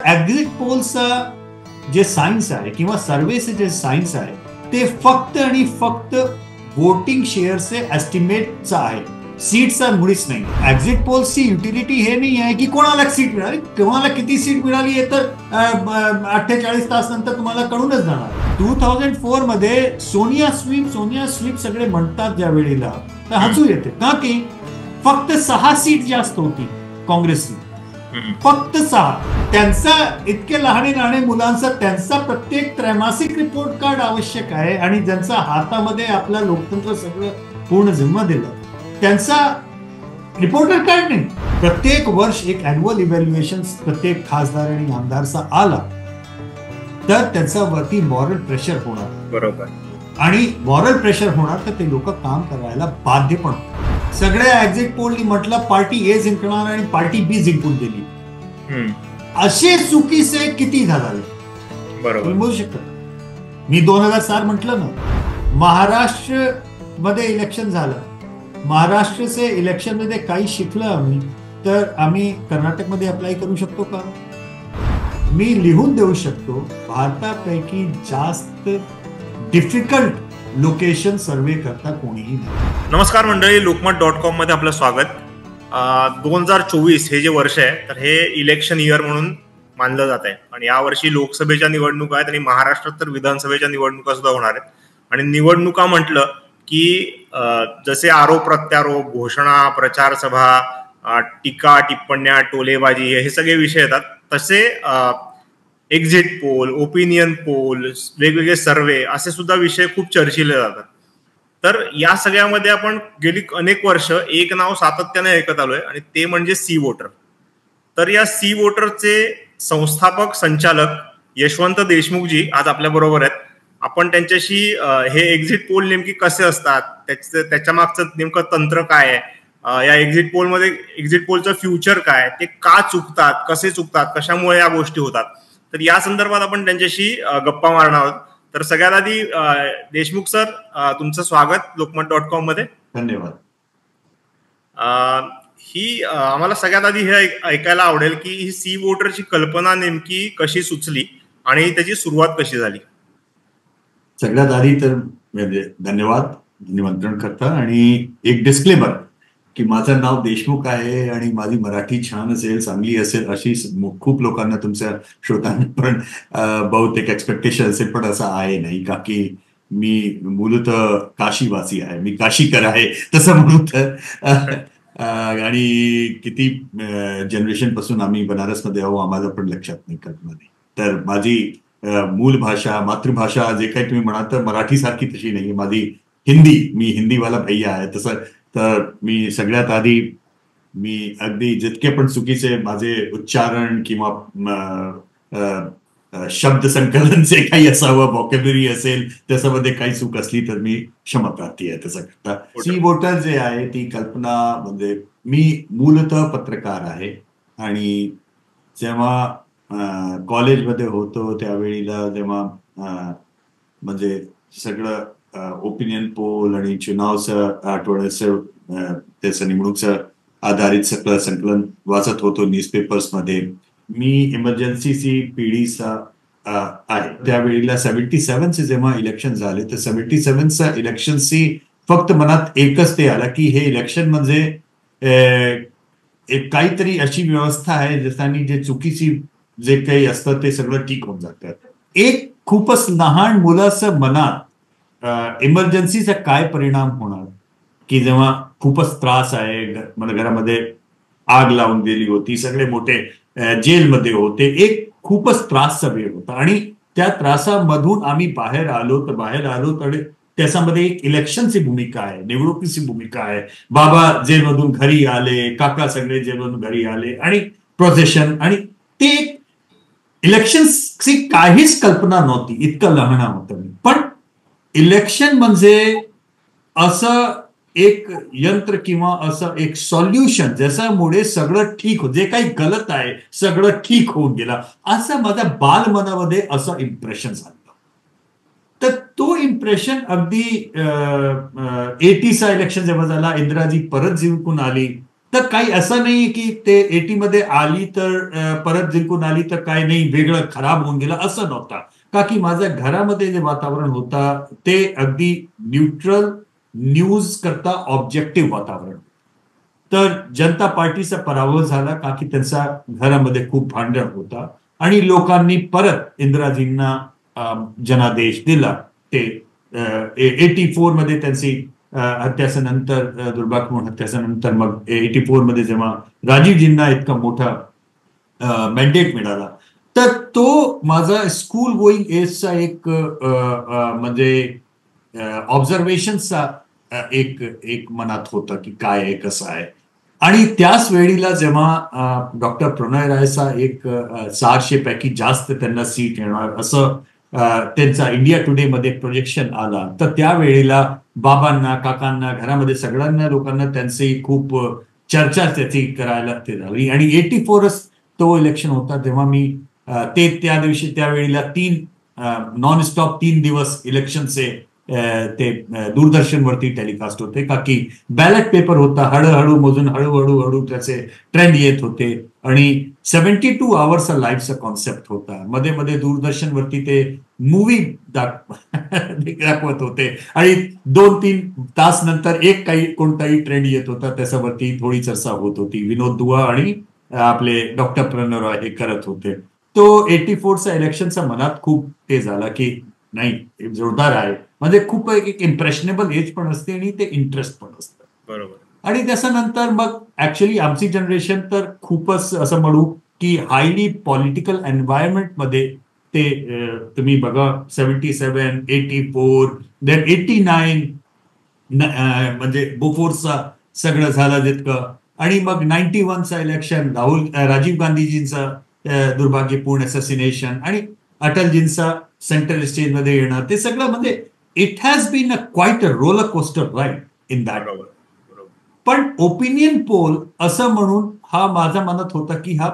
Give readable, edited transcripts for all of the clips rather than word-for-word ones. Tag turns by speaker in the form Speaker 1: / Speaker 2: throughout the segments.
Speaker 1: Exit पोलचा जे science आहे किंवा सर्वेचे जे सायन्स आहे ते फक्त आणि फक्त वोटिंग शेअरचे एस्टिमेटचा आहे, सीटचा मुळीच नाही. एक्झिट पोल्सची युटिलिटी हे नाही आहे की कोणाला सीट मिळाली, कोणाला किती सीट मिळाली हे तर 48 तास नंतर तुम्हाला कळूनच जाणार. 2004 मध्ये सोनिया स्वीप सगळे म्हणतात ज्या वेळेला तर हसू येते का की फक्त 6 सीट जास्त होती काँग्रेसची, फक्त 6. त्यांचा इतके लहाने मुलांचा त्यांचा प्रत्येक त्रैमासिक रिपोर्ट कार्ड आवश्यक आहे आणि ज्यांचा हातामध्ये आपला लोकतंत्र सगळं पूर्ण जिम्मा दिलं त्यांचा रिपोर्टर कार्ड नाही. प्रत्येक वर्ष एक अॅन्युअल इव्हॅल्युएशन प्रत्येक खासदार आणि आमदारचा आला तर त्यांचा वरती मॉरल प्रेशर होणार.
Speaker 2: बरोबर.
Speaker 1: आणि मॉरल प्रेशर होणार तर ते लोक काम करायला बाध्य पण. सगळ्या एक्झिट पोलनी म्हटलं पार्टी ए जिंकणार आणि पार्टी बी जिंकून दिली. असे चुकीचे किती झाले
Speaker 2: बरोबर
Speaker 1: बोलू शकतो. मी 2007 म्हटलं ना, महाराष्ट्र मध्ये इलेक्शन झालं, महाराष्ट्रचे इलेक्शन मध्ये काही शिकलं आम्ही तर आम्ही कर्नाटकमध्ये अप्लाय करू शकतो का? मी लिहून देऊ शकतो भारतापैकी जास्त डिफिकल्ट लोकेशन सर्वे करता कोणीही नाही.
Speaker 2: नमस्कार मंडळी, लोकमत.com मध्ये आपलं स्वागत. 2024 हे जे वर्ष आहे तर हे इलेक्शन इयर म्हणून मानलं जात आहे आणि यावर्षी लोकसभेच्या निवडणुका आहेत आणि महाराष्ट्रात तर विधानसभेच्या निवडणुका सुद्धा होणार आहेत. आणि निवडणुका म्हटलं की जसे आरोप प्रत्यारोप, घोषणा, प्रचार सभा, टीका टिप्पण्या, टोलेबाजी हे सगळे विषय येतात. तसे एक्झिट पोल, ओपिनियन पोल, वेगवेगळे सर्वे असे सुद्धा विषय खूप चर्चिले जातात. तर या सगळ्यामध्ये आपण गेली अनेक वर्ष एक नाव सातत्याने ऐकत आलोय आणि ते म्हणजे सी वोटर. तर या सी वोटरचे संस्थापक संचालक यशवंत देशमुखजी आज आपल्या बरोबर आहेत. आपण त्यांच्याशी हे एक्झिट पोल नेमकी कसे असतात, त्याच्या मागचं नेमकं तंत्र काय आहे, या एक्झिट पोलचं फ्युचर काय, ते का चुकतात, कसे चुकतात, कशामुळे या गोष्टी होतात, तर या संदर्भात आपण त्यांच्याशी गप्पा मारणार आहोत. तर सगळ्यात आधी देशमुख सर, तुमचं स्वागत लोकमत.com मध्ये.
Speaker 1: धन्यवाद.
Speaker 2: आम्हाला सगळ्यात आधी हे ऐकायला आवडेल की ही सी वोटरची कल्पना नेमकी कशी सुचली आणि त्याची सुरुवात कशी झाली.
Speaker 1: सगळ्यात आधी तर धन्यवाद निमंत्रण करता. आणि एक डिस्क्लेमर की माझं नाव देशमुख आहे आणि माझी मराठी छान असेल, चांगली असेल अशी खूप लोकांना, तुमच्या श्रोतांना पण बहुतेक एक्सपेक्टेशन असेल, पण असं आहे नाही. का की मी मूलतः काशीवासी आहे, मी काशीकर आहे तसं म्हणू तर. आणि किती जनरेशन पासून आम्ही बनारसमध्ये आहो आम्हाला पण लक्षात नाही, कल्पना नाही. तर माझी मूळ भाषा, मातृभाषा जे काही तुम्ही म्हणाल तर मराठी सारखी तशी नाही, माझी हिंदी, मी हिंदीवाला भैया आहे तसं. तर मी सगळ्यात आधी मी अगदी जितके पण चुकीचे माझे उच्चारण किंवा शब्द संकलनचे काही असावं, व्हॉकॅब्युलरी असेल त्याच्यामध्ये काही चूक असली तर मी क्षमा प्रार्थी आहे त्याचा करता. सी वोटर जे आहे ती कल्पना म्हणजे मी मूलतः पत्रकार आहे आणि जेव्हा कॉलेजमध्ये होतो त्यावेळीला जेव्हा म्हणजे सगळं ओपिनियन पोल आणि चुनावचं आठवड्याचं त्याचं निवडणूकचं आधारित सगळं संकलन वाचत होतो न्यूजपेपर्समध्ये. मी इमर्जन्सीची पिढीचा आहे. त्यावेळीला 77चे जेव्हा इलेक्शन झाले तर 77च्या इलेक्शनची फक्त मनात एकच ते आला की हे इलेक्शन म्हणजे एक काहीतरी अशी व्यवस्था आहे ज्याच्यानी जे चुकीची जे काही असतं ते सगळं ठीक होऊन जातं. एक खूपच लहान मुलाचं मनात इमर्जन्सीचा काय परिणाम होणार की जेव्हा खूपच त्रास आहे, मला घरामध्ये आग लावून दिली होती, सगळे मोठे जेलमध्ये होते, एक खूपच त्रासचा वेळ होता आणि त्या त्रासामधून आम्ही बाहेर आलो तर त्याच्यामध्ये एक इलेक्शनची भूमिका आहे, निवडणुकीची भूमिका आहे. बाबा जेलमधून घरी आले, काका सगळे जेलमधून घरी आले आणि प्रोसेशन, आणि ते इलेक्शनची काहीच कल्पना नव्हती, इतकं लहान होतं मी. पण इलेक्शन म्हणजे असं एक यंत्र किंवा असं एक सॉल्युशन ज्याच्यामुळे सगळं ठीक हो, जे काही गलत आहे सगळं ठीक होऊन गेला असं माझ्या बालमनामध्ये असं इम्प्रेशन झालं. तर तो इम्प्रेशन अगदी 80चा इलेक्शन जेव्हा झाला, इंदिराजी परत जिंकून आली तर काही असं नाही की ते 80 मध्ये आली तर परत जिंकून आली तर काही नाही वेगळं खराब होऊन गेलं असं नव्हता. का की माझ्या घरामध्ये जे वातावरण होता ते अगदी न्यूट्रल न्यूज करता ऑब्जेक्टिव्ह वातावरण. तर जनता पार्टीचा पराभव झाला का की त्यांचा घरामध्ये खूप भांडण होता आणि लोकांनी परत इंदिराजींना जनादेश दिला. ते 84 मध्ये त्यांची हत्याच्यानंतर दुर्भाग्य हत्याच्यानंतर मग 84 मध्ये जेव्हा राजीवजींना इतका मोठा मॅन्डेट मिळाला तर तो माझा स्कूल गोईंग एजचा एक म्हणजे ऑब्झर्वेशनचा एक एक मनात होतं की काय आहे कसं आहे. आणि त्याच वेळीला जेव्हा डॉक्टर प्रणय रायचा एक 400 पैकी जास्त त्यांना सीट येणार असं त्यांचा इंडिया टुडे मध्ये प्रोजेक्शन आला तर त्यावेळेला बाबांना काकांना घरामध्ये सगळ्यांना लोकांना त्यांची खूप चर्चा त्याची करायला ते झाली. आणि 84च तो इलेक्शन होता तेव्हा मी ते त्या दिवशी त्यावेळेला 3 नॉन स्टॉप 3 दिवस इलेक्शनचे ते दूरदर्शनवरती टेलिकास्ट होते का की बॅलेट पेपर होता. हळूहळू मोजून हळूहळू त्याचे ट्रेंड येत होते आणि 72 आवर्सचा लाईव्हचा कॉन्सेप्ट होता. मध्ये मध्ये दूरदर्शनवरती ते मूवी दाखवत होते आणि 2-3 तास नंतर एक काही कोणताही ट्रेंड येत होता त्याच्यावरती थोडी चर्चा होत होती. विनोद दुआ आणि आपले डॉक्टर प्रणय रॉय हे करत होते. तो 84चा इलेक्शनचा मनात खूप ते झाला की नाही जोरदार आहे. म्हणजे खूप एक इम्प्रेशनेबल एज पण असते आणि ते इंटरेस्ट पण असतं.
Speaker 2: बरोबर.
Speaker 1: आणि त्याच्यानंतर मग ऍक्च्युली आमची जनरेशन तर खूपच असं म्हणू की हायली पॉलिटिकल एन्व्हायरमेंटमध्ये ते तुम्ही बघा 77, 84, देन 89 म्हणजे बोफोर्सचा सगळं झालं जितकं आणि मग 91चा इलेक्शन राजीव गांधीजींचा दुर्भाग्यपूर्ण असॅसिनेशन आणि अटलजींचा सेंट्रल स्टेजमध्ये येणं ते सगळं म्हणजे it has been a quiet a roller coaster ride in that. पण ओपिनियन पोल असं म्हणून हा माझ्या मनात होता की हा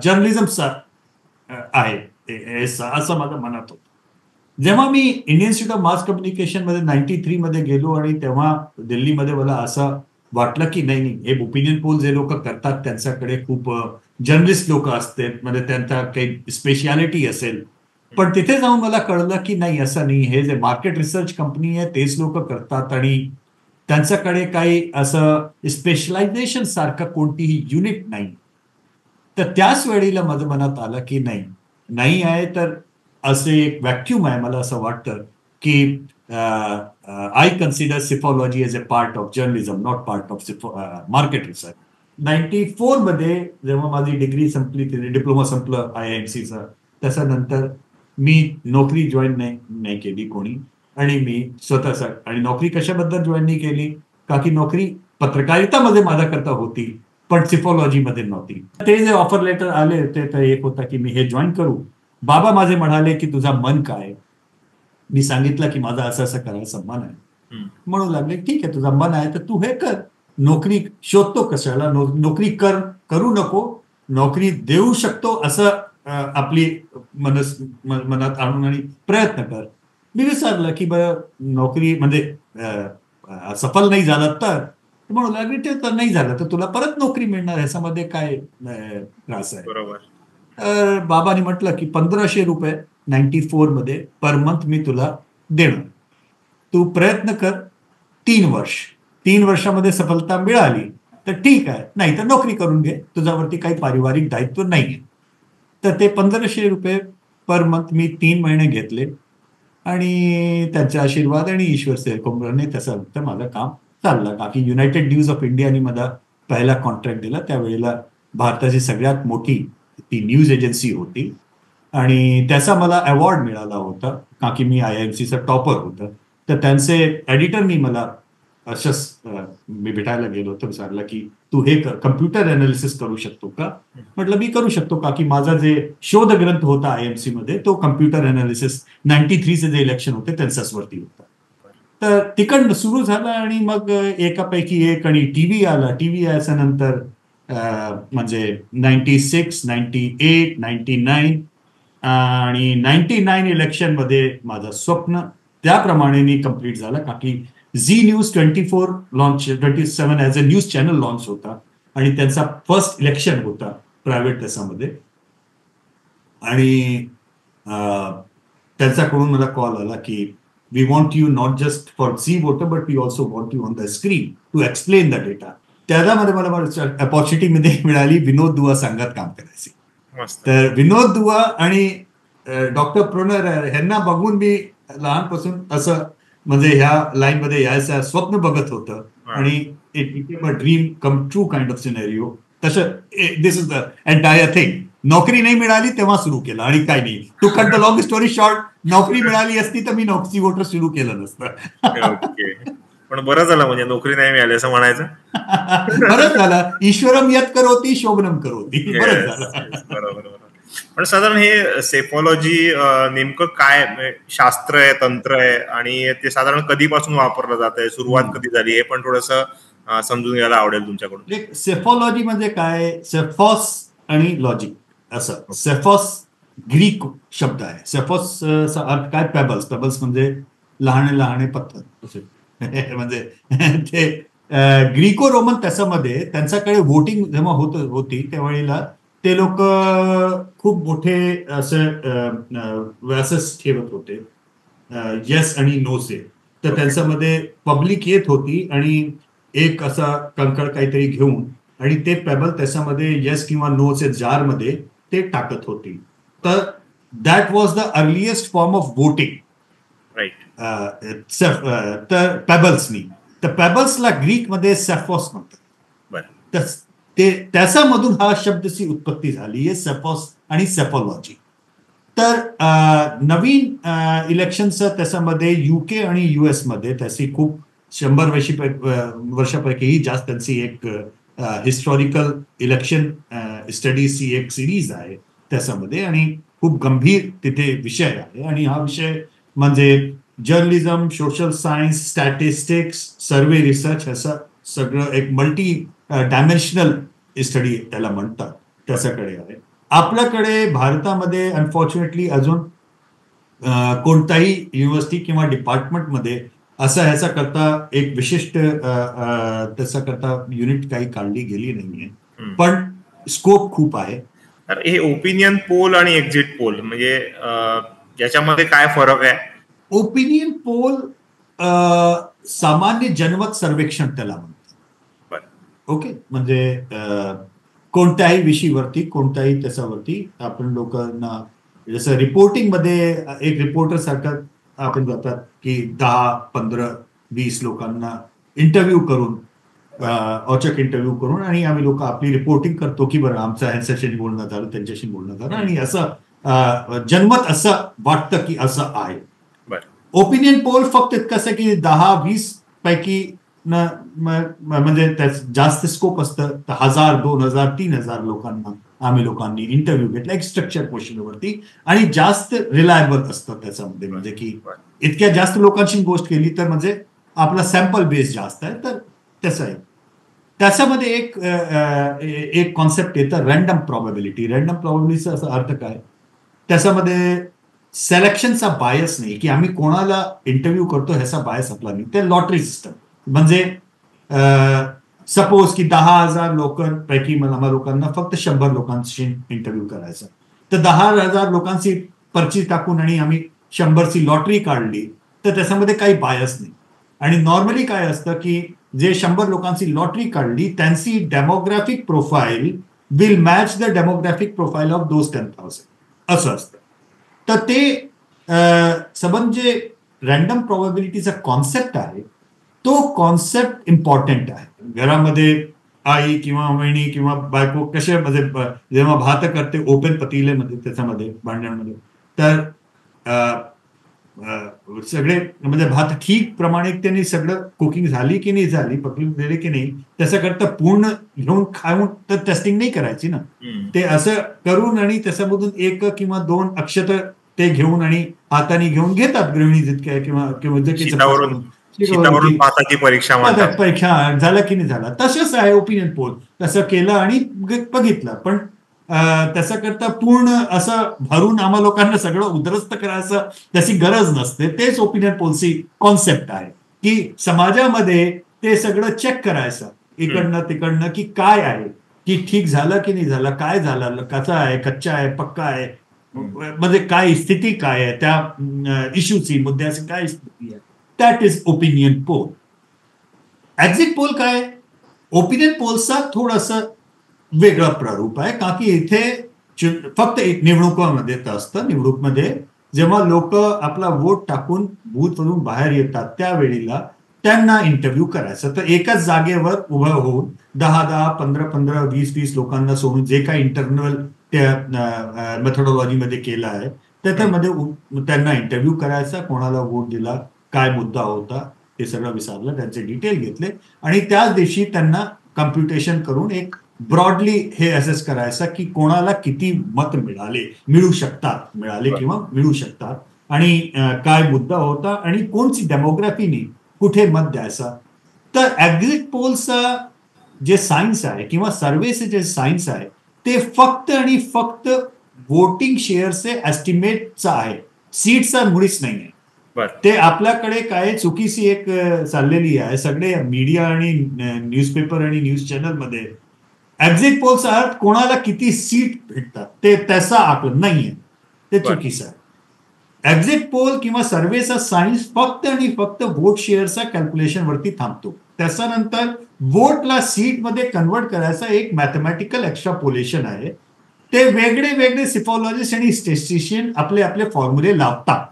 Speaker 1: जर्नलिझमचा आहे असं माझ्या मनात होतं. जेव्हा मी Indian Institute of Mass Communication मध्ये 93 मध्ये गेलो आणि तेव्हा दिल्लीमध्ये मला असं वाटलं की नाही हे ओपिनियन पोल जे लोक करतात त्यांच्याकडे खूप जर्नलिस्ट लोक असतात म्हणजे त्यांचा काही स्पेशालिटी असेल. पण तिथे जाऊन मला कळलं की नाही असं नाही. हे जे मार्केट रिसर्च कंपनी आहे तेच लोक करतात आणि त्यांच्याकडे काही असं स्पेशलायझेशन सारखं कोणतीही युनिट नाही. तर त्याच वेळेला माझ्या मनात आलं की नाही आहे तर असे एक व्हॅक्युम आहे. मला असं वाटतं की I consider psephology as a part of journalism not part of market research. 94 मध्ये जेव्हा माझी डिग्री संपली डिप्लोमा संपलं IIMCचं त्याच्यानंतर मी नोकरी जॉईन नाही केली कोणी आणि मी स्वतःचा आणि नोकरी कशाबद्दल जॉईन नाही केली का की नोकरी पत्रकारितामध्ये माझ्या करता होती पण सिफॉलॉजीमध्ये नव्हती. ते जे ऑफर लेटर आले होते तर एक होता की मी हे जॉईन करू. बाबा माझे म्हणाले की तुझा मन काय. मी सांगितलं की माझा असं असं करायचं मन आहे. म्हणू लागले ठीक आहे तुझा मन आहे तर तू हे कर. नोकरी शोधतो कशाला नोकरी करू नको नोकरी देऊ शकतो असं आपली मनात आणून आणि प्रयत्न कर. मी विचारलं की बरं नोकरी म्हणजे सफल नाही झाला तर म्हणू लागले ते तर नाही झालं तर तुला परत नोकरी मिळणार ह्याच्यामध्ये काय त्रास आहे.
Speaker 2: बरोबर.
Speaker 1: बाबांनी म्हटलं की 1500 रुपये 94 मध्ये पर मंथ मी तुला देणार. तू प्रयत्न कर 3 वर्ष. 3 वर्षामध्ये सफलता मिळाली तर ठीक आहे नाही तर नोकरी करून घे तुझ्यावरती काही पारिवारिक दायित्व नाही. तर ते 1500 रुपये पर मंथ मी 3 महिने घेतले आणि त्यांचा आशीर्वाद आणि ईश्वर सेवकुंभरने त्याच्यानंतर माझं काम चाललं का की युनायटेड न्यूज ऑफ इंडियाने मला पहिला कॉन्ट्रॅक्ट दिला. त्यावेळेला भारताची सगळ्यात मोठी ती न्यूज एजन्सी होती आणि त्याचा मला अवॉर्ड मिळाला होता का की मी IIMCचा टॉपर होतं. तर त्यांचे एडिटरनी मला असंच मी भेटायला गेलो होतो विचारलं की तू हे कम्प्युटर अनालिसिस करू शकतो का. म्हटलं मी करू शकतो का की माझा जे शोध ग्रंथ होता IIMC मध्ये तो कम्प्युटर अनालिसिस 93चे जे इलेक्शन होते त्यांच्याच वरती होता. तर तिकडनं सुरू झालं आणि मग एकापैकी एक आणि टीव्ही आला. टीव्ही याच्यानंतर म्हणजे 96, 98, 99 आणि 99 इलेक्शन मध्ये माझं स्वप्न त्याप्रमाणे कम्प्लीट झालं का की Zee news 24 launch 27 as a news channel launch होता आणि त्यांचा फर्स्ट इलेक्शन होता प्रायव्हेट त्याच्यामध्ये. आणि त्यांच्याकडून मला कॉल आला की we want you not just for Zee voter but we also want you on the screen to explain the data. त्यामध्ये मला अपॉर्च्युनिटी मध्ये मिळाली विनोद दुआ संघात काम करायची. तर विनोद दुआ आणि डॉक्टर प्रणय ह्यांना बघून मी लहानपासून असं म्हणजे ह्या लाईन मध्ये यायचं स्वप्न बघत होतं आणि it became a dream come true kind of scenario. तसं this is the entire thing. नोकरी नाही मिळाली तेव्हा सुरू केलं आणि काय नाही. To cut the long story short, नोकरी मिळाली असती तर मी नोकरी वोटर सुरू केलं नसतं.
Speaker 2: पण बरं झालं म्हणजे नोकरी नाही मिळाली असं म्हणायचं.
Speaker 1: बरंच झालं. ईश्वरम यत करोती शोभनम करोती. बरंच झालं.
Speaker 2: बरोबर. पण साधारण हे सेफॉलॉजी नेमकं काय शास्त्र आहे, तंत्र आहे आणि ते साधारण कधीपासून वापरलं जात आहे, सुरुवात कधी झाली हे पण थोडंसं समजून घ्यायला आवडेल तुमच्याकडून.
Speaker 1: सेफॉलॉजी म्हणजे काय? सेफॉस आणि लॉजिक असं. सेफॉस ग्रीक शब्द आहे. सेफॉसचा अर्थ काय? पेबल्स. पेबल्स म्हणजे लहान लहान पत्थर म्हणजे ते ग्रीको रोमन त्याच्यामध्ये त्यांच्याकडे वोटिंग जेव्हा होती त्यावेळेला ते लोक खूप मोठे असं व्यासस ठेवत होते, येस आणि नोचे. तर त्यांच्यामध्ये पब्लिक येत होती आणि एक असा कंकड काहीतरी घेऊन आणि ते पेबल त्याच्यामध्ये येस किंवा नोचे जारमध्ये ते टाकत होती. तर that was the earliest form of voting. तर पेबल्सनी. तर पेबल्सला ग्रीकमध्ये सेफॉस म्हणतात. त्याच्यामधून हा शब्दची उत्पत्ती झाली आहे, सेफॉस आणि सेफॉलॉजी. तर नवीन इलेक्शनचं त्याच्यामध्ये युके आणि US मध्ये त्याची खूप 100 वर्षापैकीही जास्त त्यांची एक हिस्टॉरिकल इलेक्शन स्टडीजची एक सिरीज आहे त्याच्यामध्ये आणि खूप गंभीर तिथे विषय आहे. आणि हा विषय म्हणजे जर्नलिझम, सोशल सायन्स, स्टॅटिस्टिक्स, सर्वे रिसर्च असं सगळं एक मल्टी डायमेन्शनल स्टडी त्याला म्हणतात, त्याच्याकडे आहे. आपल्याकडे भारतामध्ये अनफॉर्च्युनेटली अजून कोणताही युनिव्हर्सिटी किंवा डिपार्टमेंटमध्ये असं ह्याचा करता एक विशिष्ट त्याचा करता युनिट काही काढली गेली नाहीये, पण स्कोप खूप आहे.
Speaker 2: तर हे ओपिनियन पोल आणि एक्झिट पोल म्हणजे याच्यामध्ये काय फरक आहे?
Speaker 1: ओपिनियन पोल सामान्य जनमत सर्वेक्षण त्याला म्हणतात. ओके, म्हणजे कोणत्याही विषयावरती कोणत्याही त्याच्यावरती आपण लोकांना जसं रिपोर्टिंग मध्ये एक रिपोर्टर सारखं आपण जातात की 10, 15, 20 लोकांना इंटरव्ह्यू करून औचक इंटरव्ह्यू करून आणि आम्ही लोक आपली रिपोर्टिंग करतो की बरं आमचं ह्यांच्याशी बोलणं झालं, त्यांच्याशी बोलणं झालं आणि असं जनमत असं वाटतं की असं आहे. ओपिनियन पोल फक्त इतकंच आहे की 10-20 पैकी म्हणजे जास्त स्कोप असतं. 1000, 2000, 3000 लोकांना आम्ही लोकांनी इंटरव्ह्यू घेतला एक स्ट्रक्चर क्वेश्चनवरती आणि जास्त रिलायबल असतं त्याच्यामध्ये. म्हणजे की इतक्या जास्त लोकांची गोष्ट केली तर म्हणजे आपला सॅम्पल बेस जास्त आहे. तर त्याचं आहे त्याच्यामध्ये एक कॉन्सेप्ट येतं रँडम प्रॉबॅबिलिटी. रँडम प्रॉबॅबिलिटीचा असा अर्थ काय? त्याच्यामध्ये सिलेक्शनचा बायस नाही की आम्ही कोणाला इंटरव्ह्यू करतो ह्याचा बायस आपला नाही. ते लॉटरी सिस्टम. म्हणजे सपोज की 10,000 लोकांपैकी मला लोकांना फक्त 100 लोकांशी इंटरव्ह्यू करायचा, तर 10,000 लोकांची पर्ची टाकून आणि आम्ही 100ची लॉटरी काढली तर त्याच्यामध्ये काही बायस नाही. आणि नॉर्मली काय असतं की जे 100 लोकांची लॉटरी काढली त्यांची demographic profile will match the demographic profile of those 10,000 असं असतं. तर ते सबंध जे रँडम प्रॉबॅबिलिटीचा कॉन्सेप्ट आहे तो कॉन्सेप्ट इम्पॉर्टंट आहे. घरामध्ये आई किंवा वहिनी किंवा बायको कशा म्हणजे जेव्हा भात करते ओपन पतीलेमध्ये त्याच्यामध्ये भांड्यांमध्ये तर सगळे म्हणजे भात ठीक प्रमाणिकतेने सगळं कुकिंग झाली की नाही झाली, पकवून दिले की नाही त्याच्याकरता पूर्ण घेऊन खाऊन तर टेस्टिंग नाही करायची ना. ते असं करून आणि त्याच्यामधून 1 किंवा 2 अक्षत ते घेऊन आणि हाताने घेऊन घेतात गृहिणी जितक्या किंवा परीक्षा झाला की नाही झाला. तसंच आहे ओपिनियन पोल. तसं केलं आणि बघितलं, पण त्याचा करता पूर्ण असं भरून आम्हा लोकांना सगळं उद्ध्वस्त करायचं त्याची गरज नसते. तेच ओपिनियन पोलची कॉन्सेप्ट आहे. की समाजामध्ये ते सगळं चेक करायचं इकडनं तिकडनं की काय आहे, की ठीक झालं की नाही झालं, काय झालं, कसा आहे, कच्चा आहे, पक्का आहे, म्हणजे काय स्थिती काय आहे त्या इश्यूची, मुद्द्याची काय स्थिती आहे. That is opinion poll. Exit poll काय, ओपिनियन पोलचा थोडासा वेगळं प्रारूप आहे, का की इथे फक्त एक निवडणुकांमध्ये असतं. निवडणूकमध्ये जेव्हा लोक आपला वोट टाकून बूथवरून बाहेर येतात त्यावेळेला त्यांना इंटरव्ह्यू करायचा. तर एकाच जागेवर उभं होऊन 10-10, 15-15, 20-20 लोकांना सोडून जे काही इंटरनल त्या मेथोडॉलॉजीमध्ये केलं आहे त्याच्यामध्ये त्यांना इंटरव्ह्यू करायचा, कोणाला वोट दिला, काय मुद्दा होता ते सगळं विचारलं, त्यांचे डिटेल घेतले आणि त्याच दिवशी त्यांना कम्प्युटेशन करून एक ब्रॉडली हे असेस करायचं की कोणाला किती मत मिळू शकतात किंवा मिळू शकतात आणि काय मुद्दा होता आणि कोणची डेमोग्राफीनी कुठे मत द्यायचा. तर एक्झिट पोलचा जे सायन्स आहे किंवा सर्वेचे जे सायन्स आहे ते फक्त आणि फक्त वोटिंग शेअरचे एस्टिमेटचा आहे, सीटचा मुळीच नाही आहे. ते आपल्याकडे काय चुकीची एक चाललेली आहे सगळे मीडिया आणि न्यूजपेपर आणि न्यूज चॅनल मध्ये. एक्झिट पोलचा अर्थ कोणाला किती सीट भेटतात ते त्याचा आकलन नाहीये, ते चुकीचं आहे. एक्झिट पोल किंवा सर्वेचा सायन्स फक्त आणि फक्त वोट शेअरचा कॅल्क्युलेशन वरती थांबतो. त्याच्यानंतर वोटला सीट मध्ये कन्वर्ट करायचा एक मॅथमॅटिकल एक्स्ट्रापोलेशन आहे. ते वेगळे वेगळे सिफॉलॉजिस्ट आणि स्टॅटिस्टिशियन आपले आपले फॉर्म्युले लावतात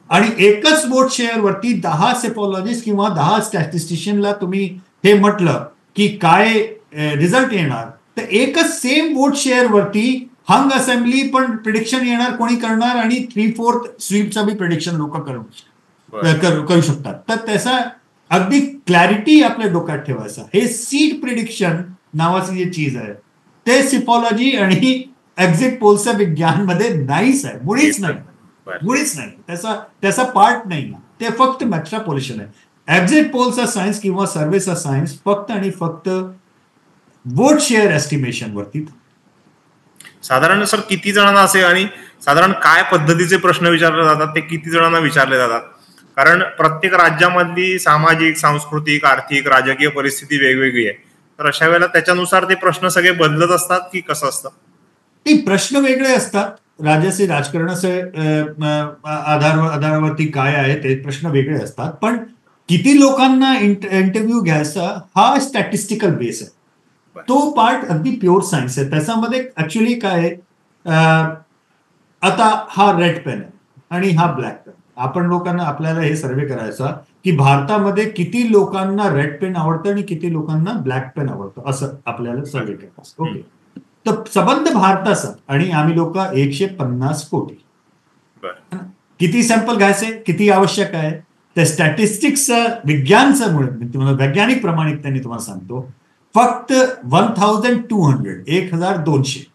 Speaker 1: आणि एकच वोट शेअर वरती 10 सिफॉलॉजिस्ट किंवा 10 स्टॅटिस्टिशियनला तुम्ही हे म्हटलं की काय रिझल्ट येणार, तर एकच सेम वोट शेअर वरती हंग असेंब्ली पण प्रिडिक्शन येणार कोणी करणार आणि 3/4 स्वीपचा बी प्रिडिक्शन लोक करू शकतात. तर त्याचा अगदी क्लॅरिटी आपल्या डोक्यात ठेवायचा. हे सीट प्रिडिक्शन नावाची जी चीज आहे ते सिफॉलॉजी आणि एक्झिट पोलच्या विज्ञानमध्ये नाहीच आहे, मुळीच नाही. त्याचा पार्ट नाही, ते फक्त एक्स्ट्रापोलेशन आहे. एक्झिट पोलचा सायन्स किंवा सर्वेचा सायन्स फक्त आणि फक्त वोट शेअर एस्टिमेशन वरती.
Speaker 2: साधारण सर किती जणांना असे आणि साधारण काय पद्धतीचे प्रश्न विचारले जातात, ते किती जणांना विचारले जातात? कारण प्रत्येक राज्यामधली सामाजिक, सांस्कृतिक, आर्थिक, राजकीय परिस्थिती वेगवेगळी आहे. तर अशा वेळेला त्याच्यानुसार ते प्रश्न सगळे बदलत असतात की कसं असतं? ते
Speaker 1: प्रश्न वेगळे असतात. राज्याचे राजकारणाचे आधारावरती काय आहे ते प्रश्न वेगळे असतात. पण किती लोकांना इंटरव्ह्यू घ्यायचा हा स्टॅटिस्टिकल बेस आहे. तो पार्ट अगदी प्युअर सायन्स आहे. त्याच्यामध्ये ऍक्च्युली काय आहे, आता हा रेड पेन आहे आणि हा ब्लॅक पेन. आपण लोकांना आपल्याला हे सर्वे करायचा की भारतामध्ये किती लोकांना रेड पेन आवडतं आणि किती लोकांना ब्लॅक पेन आवडतं, असं आपल्याला सर्वे करायचं. ओके, तर संबंध भारताचा आणि आम्ही लोक 150 कोटी. किती सॅम्पल घ्यायचे, किती आवश्यक आहे, त्या स्टॅटिस्टिक्स विज्ञानचा मुळे वैज्ञानिक प्रमाणिकतेने तुम्हाला सांगतो, फक्त 1200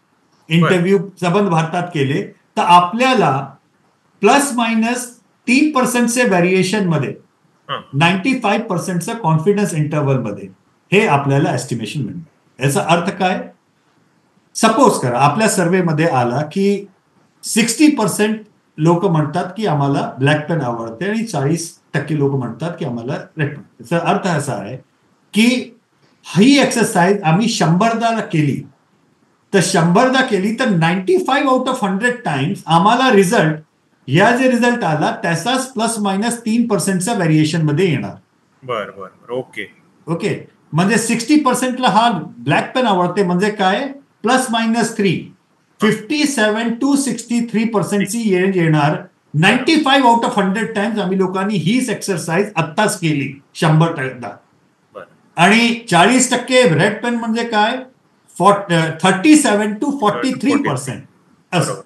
Speaker 1: इंटरव्ह्यू संबंध भारतात केले तर आपल्याला प्लस मायनस 3% व्हॅरिएशन मध्ये 95% कॉन्फिडन्स इंटरव्हल मध्ये हे आपल्याला एस्टिमेशन मिळतं. याचा अर्थ काय, सपोज करा आपल्या सर्वेमध्ये आला की 60% लोक म्हणतात की आम्हाला ब्लॅक पेन आवडते आणि 40% लोक म्हणतात की आम्हाला रेड पेन. याचा अर्थ असा आहे की ही एक्सरसाइज आम्ही 100दा केली तर 100दा केली तर 95 आउट ऑफ 100 टाइम्स आम्हाला रिझल्ट या जे रिझल्ट आला त्याचाच प्लस मायनस 3%चा व्हॅरिएशन मध्ये येणार.
Speaker 2: बरं,
Speaker 1: ओके. म्हणजे 60%ला हा ब्लॅक पेन आवडते म्हणजे काय, प्लस मायनस 3, 57 to 63%ची येणार. 95 आउट ऑफ 100 टाइम्स आम्ही लोकांनी हीच एक्सरसाइज आत्ताच केली 100दा. आणि 40% रेड पेन म्हणजे काय, 37 to 43%. असं.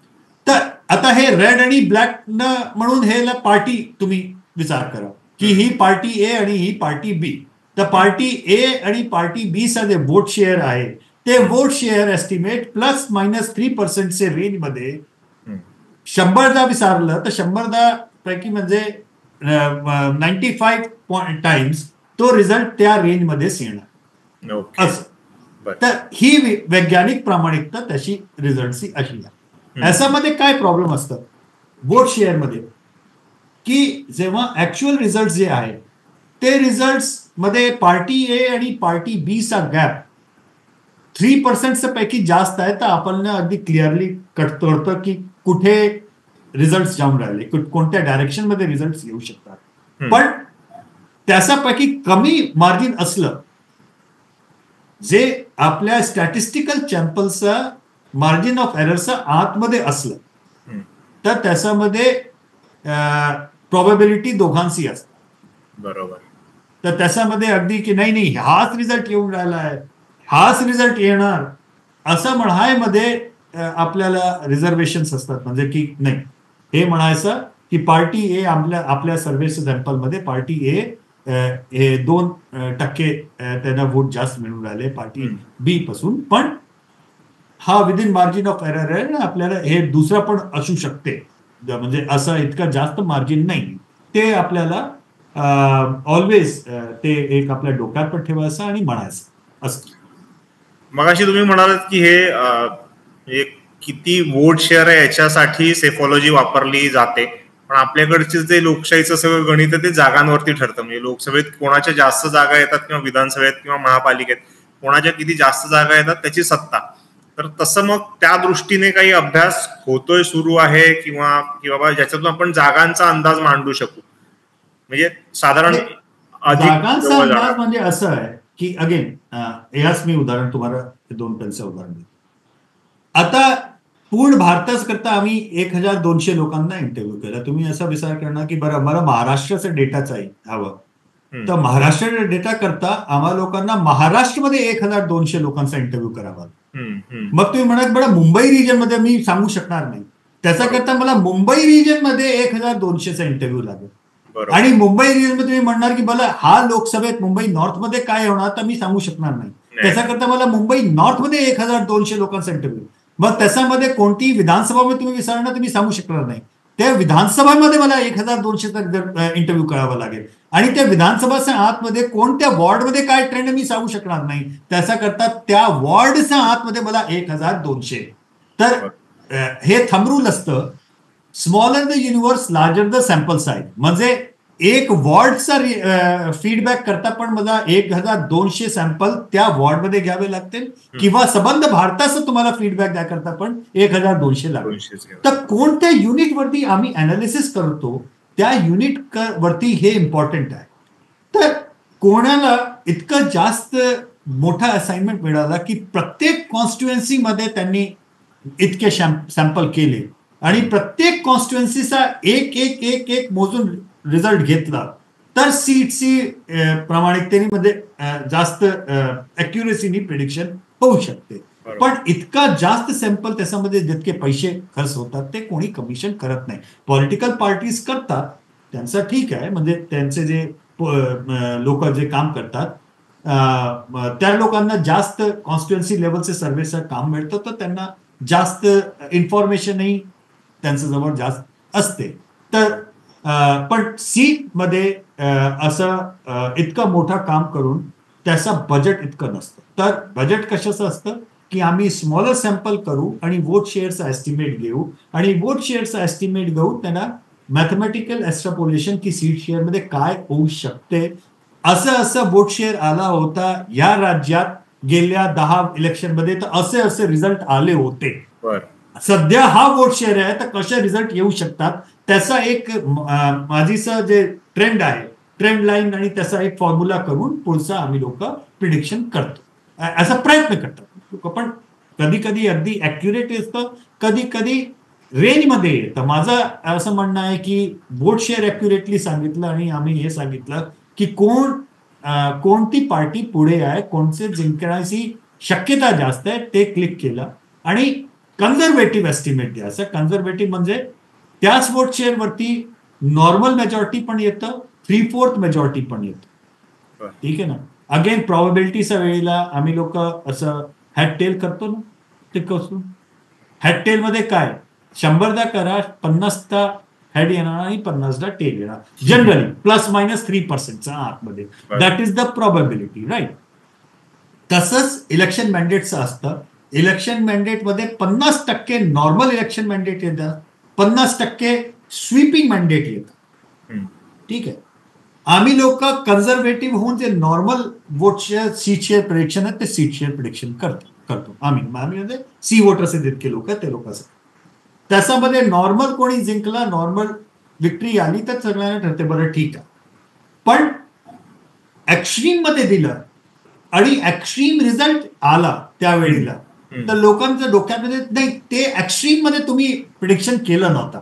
Speaker 1: तर आता हे रेड आणि ब्लॅक म्हणून हे पार्टी तुम्ही विचार करा की ही पार्टी ए आणि ही पार्टी बी. तर पार्टी ए आणि पार्टी बी चा जे वोट शेअर आहे ते vote share estimate plus minus 3%चे रेंज मध्ये 100दा विचारलं तर 100दा पैकी म्हणजे 95 टाइम्स तो रिझल्ट त्या रेंज मध्येच येणार. असं. तर ही वैज्ञानिक प्रामाणिकता त्याची रिझल्टची अशी आहे. याच्यामध्ये काय प्रॉब्लेम असतात वोट शेअर मध्ये की जेव्हा ऍक्च्युअल रिझल्ट जे आहे ते रिझल्ट मध्ये पार्टी ए आणि पार्टी बी चा गॅप 3% पैकी जास्त आहे. तर आपण अगदी क्लिअरली कळतं की कुठे रिझल्ट जाऊन राहिले, कोणत्या डायरेक्शन मध्ये रिझल्ट येऊ शकतात. पण त्याच्यापैकी कमी मार्जिन असलं, जे आपल्या स्टॅटिस्टिकल सॅम्पलचं मार्जिन ऑफ एररचं आतमध्ये असलं, तर त्याच्यामध्ये प्रोबॅबिलिटी दोघांची असते.
Speaker 2: बरोबर.
Speaker 1: तर त्याच्यामध्ये अगदी की नाही हाच रिझल्ट येऊन राहिला आहे, हाच रिझल्ट येणार असं म्हणायमध्ये आपल्याला रिझर्वेशन्स असतात. म्हणजे की नाही, हे म्हणायचं की पार्टी ए आपल्या सर्व्हे सॅम्पलमध्ये पार्टी ए हे 2% त्यांना वोट जास्त मिळून राहिले पार्टी बी पासून. पण हा विदिन मार्जिन ऑफ एरर आहे ना, आपल्याला हे दुसरं पण असू शकते. म्हणजे असं इतकं जास्त मार्जिन नाही. ते आपल्याला ऑलवेज ते एक आपल्या डोक्यात पण ठेवायचं आणि म्हणायचं असं.
Speaker 2: मगाशी तुम्ही म्हणालात की हे किती वोट शेअर आहे याच्यासाठी सेफॉलॉजी वापरली जाते, पण आपल्याकडचे जे लोकशाहीचं सगळं गणित आहे ते जागांवरती ठरतं. म्हणजे लोकसभेत कोणाच्या जास्त जागा येतात किंवा विधानसभेत किंवा महापालिकेत कोणाच्या किती जास्त जागा येतात त्याची सत्ता. तर तसं मग त्या दृष्टीने काही अभ्यास होतोय, सुरू आहे, किंवा की बाबा ज्याच्यातून आपण जागांचा अंदाज मांडू शकू, म्हणजे साधारण अधिक
Speaker 1: जागांचा
Speaker 2: जवळ
Speaker 1: अंदाज
Speaker 2: जाणार.
Speaker 1: म्हणजे असं आहे की अगेन याच मी उदाहरण तुम्हाला 2 पेनचं उदाहरण देतो. आता पूर्ण भारताच करता आम्ही 1200 लोकांना इंटरव्ह्यू केला. तुम्ही असा विचार करणार की बरं मला महाराष्ट्राचा डेटाच हवं, तर महाराष्ट्र डेटा करता आम्हा लोकांना महाराष्ट्रामध्ये 1200 लोकांचा इंटरव्ह्यू करावा. मग तुम्ही म्हणाल बरं मुंबई रिजन मध्ये मी सांगू शकणार नाही, त्याचा करता मला मुंबई रिजन मध्ये 1200चा इंटरव्ह्यू लागेल. आणि मुंबई रिजन मध्ये तुम्ही म्हणणार की मला हा लोकसभेत मुंबई नॉर्थ मध्ये काय होणार, तर मी सांगू शकणार नाही. त्याच्याकरता मला मुंबई नॉर्थ मध्ये 1200 लोकांचा इंटरव्ह्यू. मग त्याच्यामध्ये कोणती विधानसभामध्ये तुम्ही विचारणार तर मी सांगू शकणार नाही. त्या विधानसभामध्ये मला 1200चा इंटरव्ह्यू करावा लागेल. आणि त्या विधानसभाच्या आतमध्ये कोणत्या वॉर्डमध्ये काय ट्रेंड मी सांगू शकणार नाही. त्याच्याकरता त्या वॉर्डच्या आतमध्ये मला 1200. तर हे थंब रूल असतं, smaller the universe larger the sample size. म्हणजे एक वॉर्डचा फीडबॅक करता पण मला 1200 सॅम्पल त्या वॉर्डमध्ये घ्यावे लागतील, किंवा संबंध भारताचं तुम्हाला फीडबॅक द्या करता पण 1200 लागतील. तर कोणत्या युनिटवरती आम्ही अनालिसिस करतो त्या युनिट वरती हे इम्पॉर्टंट आहे. तर कोणाला इतकं जास्त मोठा असाइनमेंट मिळाला की प्रत्येक कॉन्स्टिट्युएन्सीमध्ये त्यांनी इतके सॅम्पल केले आणि प्रत्येक कॉन्स्टिट्युएन्सीचा एक मोजून रिझल्ट घेतला, तर सीटची प्रामाणिकतेने जास्त अॅक्युरेसीनी प्रिडिक्शन होऊ शकते. पण इतका जास्त सॅम्पल त्याच्यामध्ये जितके पैसे खर्च होतात ते कोणी कमिशन करत नाही. पॉलिटिकल पार्टीज करतात, त्यांचं ठीक आहे. म्हणजे त्यांचे जे लोक जे काम करतात त्या लोकांना जास्त कॉन्स्टिट्युएन्सी लेवलचे सर्व्हेचं काम मिळतं, तर त्यांना जास्त इन्फॉर्मेशनही त्यांच्या जवळ जास्त असते. तर पण सीटमध्ये असं इतकं मोठं काम करून त्याचं बजेट इतकं नसतं. तर बजेट कशाचं असतं की आम्ही स्मॉलर सॅम्पल करू आणि वोट शेअरचा एस्टिमेट घेऊ, आणि वोट शेअरचा एस्टिमेट घेऊ त्यांना मॅथमॅटिकल एक्स्ट्रापोलेशन की सीट शेअरमध्ये काय होऊ शकते. असं वोट शेअर आला होता या राज्यात गेल्या 10 इलेक्शनमध्ये, तर असे रिझल्ट आले होते. सध्या हा वोट शेअर आहे, तर कसे रिझल्ट येऊ शकतात त्याचा एक माझीचं जे ट्रेंड आहे, ट्रेंड लाईन, आणि त्याचा एक फॉर्म्युला करून पुढचा आम्ही लोक प्रिडिक्शन करतो, असा प्रयत्न करतात लोक. पण कधी कधी अगदी ऍक्युरेट असतं, कधी कधी रेंजमध्ये येतं. माझं असं म्हणणं आहे की वोट शेअर ऍक्युरेटली सांगितलं आणि आम्ही हे सांगितलं की कोणती पार्टी पुढे आहे, कोणते जिंकण्याची शक्यता जास्त आहे ते क्लिक केलं, आणि कन्झर्वेटिव्ह एस्टिमेट द्यायचं. कन्झर्वेटिव्ह म्हणजे त्याच वोट शेअर वरती नॉर्मल मेजॉरिटी पण येतं, 3/4 मेजॉरिटी पण येतं. ठीक आहे ना. अगेन प्रॉबेबिलिटीच्या वेळेला आम्ही लोक असं हॅड करतो ना, ते कसं हॅड मध्ये काय 100दा करा, 50दा हेड येणार आणि 50दा टेल येणार, जनरली ±3% आतमध्ये. That is the probability, right. तसंच इलेक्शन मॅन्डेटचं असतं. इलेक्शन मॅन्डेटमध्ये 50% नॉर्मल इलेक्शन मॅन्डेट येतात, 50% स्वीपिंग मॅन्डेट येतात. ठीक आहे. आम्ही लोक कन्झर्वेटिव्ह होऊन जे नॉर्मल वोटचे सीट शेअर प्रिडिक्शन आहे ते सीट शेअर प्रिडिक्शन करतो आम्ही म्हणजे सी वोटर्स आहेत इतके लोक ते लोक असतात. त्याच्यामध्ये नॉर्मल कोणी जिंकला, नॉर्मल विक्ट्री आली तर सगळ्यांना ठरते बरं ठीक आहे. पण एक्स्ट्रीम मध्ये दिलं आणि एक्स्ट्रीम रिझल्ट आला त्यावेळेला तर लोकांच्या डोक्यामध्ये नाही ते एक्स्ट्रीम मध्ये तुम्ही प्रिडिक्शन केलं नव्हतं.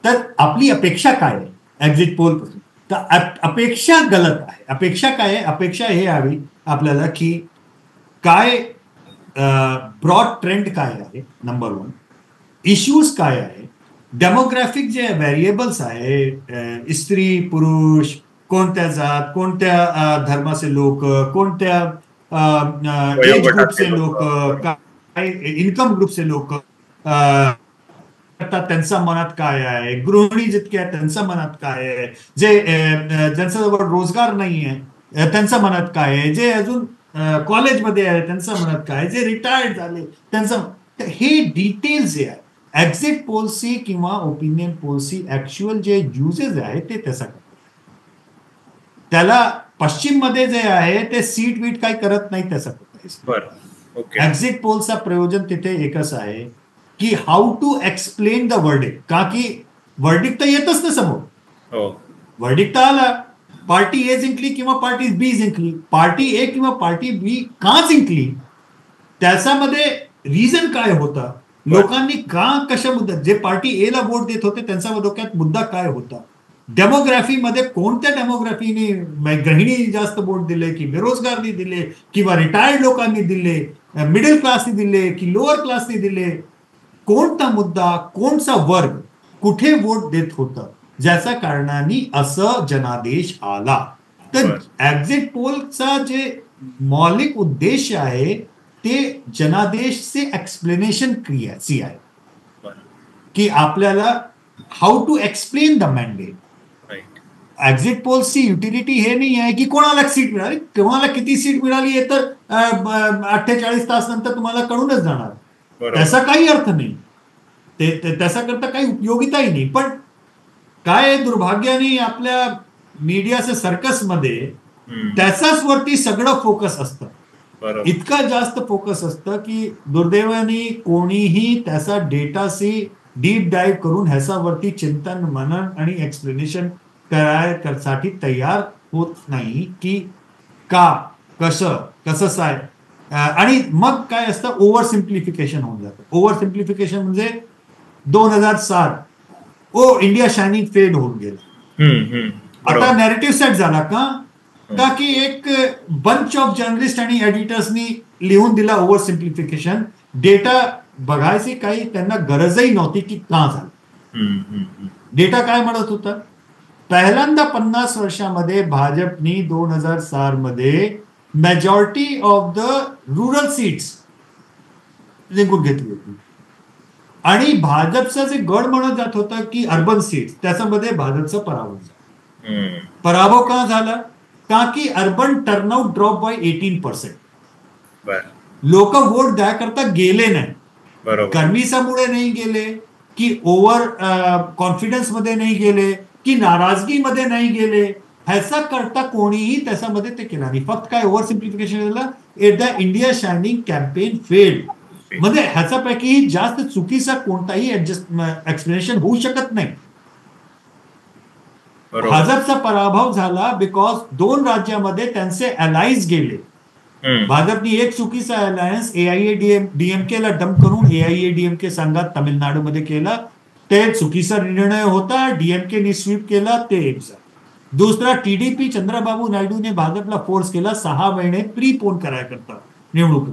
Speaker 1: तर आपली अपेक्षा काय आहे एक्झिट पोल पासून, तर अपेक्षा गलत आहे. अपेक्षा काय आहे, अपेक्षा हे हवी आपल्याला की काय ब्रॉड ट्रेंड काय आहे, नंबर 1 इश्यूज काय आहे, डेमोग्राफिक जे व्हेरिएबल्स आहे, स्त्री पुरुष, कोणत्या जात, कोणत्या धर्माचे लोक, कोणत्या एज ग्रुपचे लोक, काय इन्कम ग्रुपचे लोक, त्यांच्या मनात काय आहे, गृहिणी जितक्या त्यांच्या मनात काय आहे, जे ज्यांच्याजवळ रोजगार नाही आहे त्यांच्या मनात काय आहे, जे अजून कॉलेजमध्ये आहे त्यांच्या मनात काय, जे रिटायर्ड झाले त्यांचं, हे डिटेल्स जे आहे एक्झिट पॉलिसी किंवा ओपिनियन पॉलिसी ऍक्च्युअल जे युजेस आहे ते तसं करतात. त्याला पश्चिम मध्ये जे आहे ते सीट वीट काही करत नाही तसं करतात. एक्झिट पोलचा प्रयोजन तिथे एकच आहे की how to explain the verdict, का की वर्डिक्ट तर येतच ना समोर. वर्डिक्ट तर आला, पार्टी ए जिंकली किंवा पार्टी बी जिंकली, पार्टी ए किंवा पार्टी बी का जिंकली त्याच्यामध्ये रिझन काय होता, लोकांनी का कशा मुद्दा, जे पार्टी ए ला वोट देत होते त्यांच्या डोक्यात मुद्दा काय होता, डेमोग्राफीमध्ये कोणत्या डेमोग्राफीने गृहिणी जास्त वोट दिले की बेरोजगारनी दिले किंवा रिटायर्ड लोकांनी दिले, मिडल क्लासने दिले की लोअर क्लासने दिले, कोणता मुद्दा, कोणता वर्ग कुठे वोट देत होतं, ज्याच्या कारणाने असं जनादेश आला. तर एक्झिट पोलचा जे मौलिक उद्देश आहे ते जनादेशचे एक्सप्लेनेशन क्रियाची आहे की आपल्याला how to explain the mandate. Exit पोलची युटिलिटी हे नाही आहे की कोणाला सीट मिळाली, कोणाला किती सीट मिळाली आहे तर 48 तास नंतर तुम्हाला कळूनच जाणार, त्याचा काही अर्थ नाही, त्याचा करता काही उपयोगिताही नाही. पण काय दुर्भाग्याने आपल्या मीडियाच्या सर्कसमध्ये त्याचाच वरती सगळं फोकस असतं, इतका जास्त फोकस असतं की दुर्दैवाने कोणीही त्याचा डेटाशी डीप डाईव्ह करून ह्याच्यावरती चिंतन, मनन आणि एक्सप्लेनेशन करायसाठी तयार होत नाही की का, कसं आहे. आणि मग काय असतं, ओव्हर सिम्प्लिफिकेशन होऊन जातं. ओव्हर सिम्प्लिफिकेशन म्हणजे 2007 इंडिया शायनिंग फेड होऊन गेला. आता नॅरेटिव्ह सेट झाला का की एक बंच ऑफ जर्नलिस्ट आणि एडिटर्सनी लिहून दिला ओव्हर सिम्प्लिफिकेशन, डेटा बघायची काही त्यांना गरजही नव्हती की का झालं. डेटा काय म्हणत होता, पहिल्यांदा 50 वर्षामध्ये भाजपनी 2004 मध्ये majority of the rural seats जिंकून घेतली होती आणि भाजपचं जे गड म्हणत जात होता की अर्बन सीट्स त्याच्यामध्ये भाजपचा पराभव झाला. पराभव का झाला, का की अर्बन टर्नआउट ड्रॉप बाय 18%. लोक वोट द्याकरता गेले नाही, कन्व्हिन्समुळे नाही गेले की ओव्हर कॉन्फिडन्स मध्ये नाही गेले की नाराजगीमध्ये नाही गेले, ह्याचा करता कोणीही त्याच्यामध्ये ते केला नाही. फक्त काय ओव्हर सिम्प्लिफिकेशन झालं, the India shining campaign failed. म्हणजे ह्याच्यापैकी जास्त चुकीचा कोणताही एक्सप्लेनेशन होऊ शकत नाही. भाजपचा पराभव झाला बिकॉज 2 राज्यामध्ये त्यांचे अलायन्स गेले. भाजपने एक चुकीचा अलायन्स AIADMK ला डंप करून AIADMK संघात तामिळनाडूमध्ये केला, ते चुकीचा निर्णय होता. डीएमकेने स्वीप केला ते एक झालं. दुसरा TDP चंद्रबाबू नायडूने भाजपला फोर्स केला 6 महिने प्रीपोन करायकरता निवडणूक,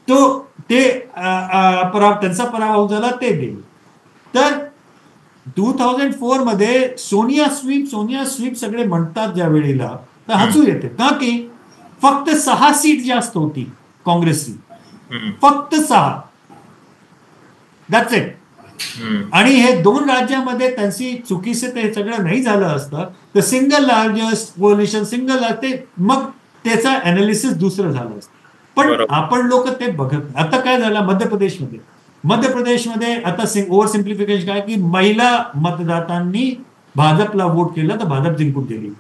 Speaker 1: तो ते त्यांचा पराभव झाला, ते गेले. तर 2004 मध्ये सोनिया स्वीप सगळे म्हणतात ज्या वेळेला तर हसू येते, का की फक्त 6 सीट जास्त होती काँग्रेसची, फक्त 6, दॅट्स इट. आणि हे 2 राज्यामध्ये त्यांची चुकीचं ते सगळं नाही झालं असतं तर सिंगल लार्जेस्ट कोलिशन, ते मग त्याचा अनालिसिस दुसरं झालं असतं. पण आपण लोक ते बघत. आता काय झालं मध्य प्रदेशमध्ये आता ओव्हर सिम्प्लिफिकेशन काय की महिला मतदारांनी भाजपला वोट केलं तर भाजप जिंकून गेली.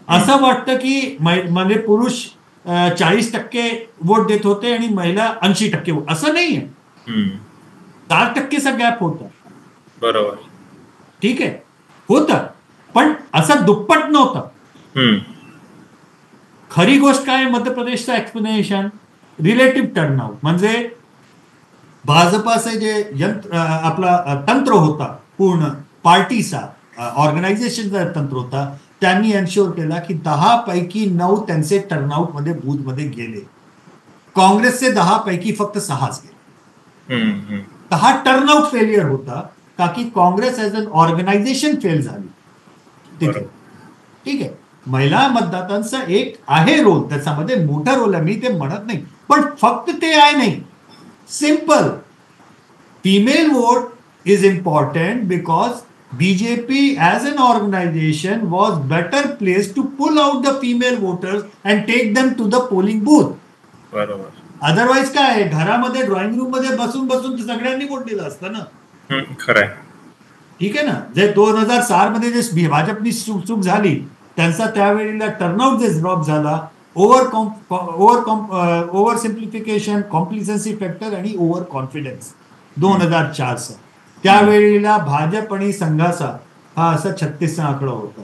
Speaker 1: असं वाटतं की म्हणजे पुरुष 40% वोट देत होते आणि महिला 80% असं नाहीये. 4%चा गॅप होता.
Speaker 2: बरोबर.
Speaker 1: ठीक आहे, होतं, पण असं दुप्पट नव्हतं. खरी गोष्ट काय मध्य प्रदेशचं एक्सप्लेनेशन रिलेटिव्ह टर्नआउट. म्हणजे भाजपाचं जे यंत्र आपला तंत्र होता, पूर्ण पार्टीचा ऑर्गनायझेशनचा तंत्र होता, त्यांनी एन्श्योर केला की 10 पैकी 9 त्यांचे टर्नआउट मध्ये बूथमध्ये गेले. काँग्रेसचे 10 पैकी फक्त 6च गेले. तर हा टर्नआउट फेलियर होता, का की Congress as an organisation fail झाली तिथे. ठीक आहे, महिला मतदातांचा एक आहे रोल, त्याच्यामध्ये मोठा रोल आहे, मी ते म्हणत नाही, पण फक्त ते आहे नाही. Simple, female vote is important because BJP as an organization was better placed to pull out the female voters and take them to the polling booth.
Speaker 2: बरोबर.
Speaker 1: अदरवाईज काय आहे, घरामध्ये ड्रॉइंग रूम मध्ये बसून बसून सगळ्यांनी वोट दिलं असतं ना.
Speaker 2: खरंय.
Speaker 1: ठीक आहे ना. जे 2004 मध्ये जे भाजपनी चूक झाली, त्यांचा त्यावेळेला टर्नआउट जे ड्रॉप झाला, ओव्हर सिम्प्लिफिकेशन, कॉम्प्लिसन्सी फॅक्टर आणि ओव्हर कॉन्फिडन्स 2004 त्यावेळेला भाजप आणि संघाचा हा असा 36चा आकडा होता.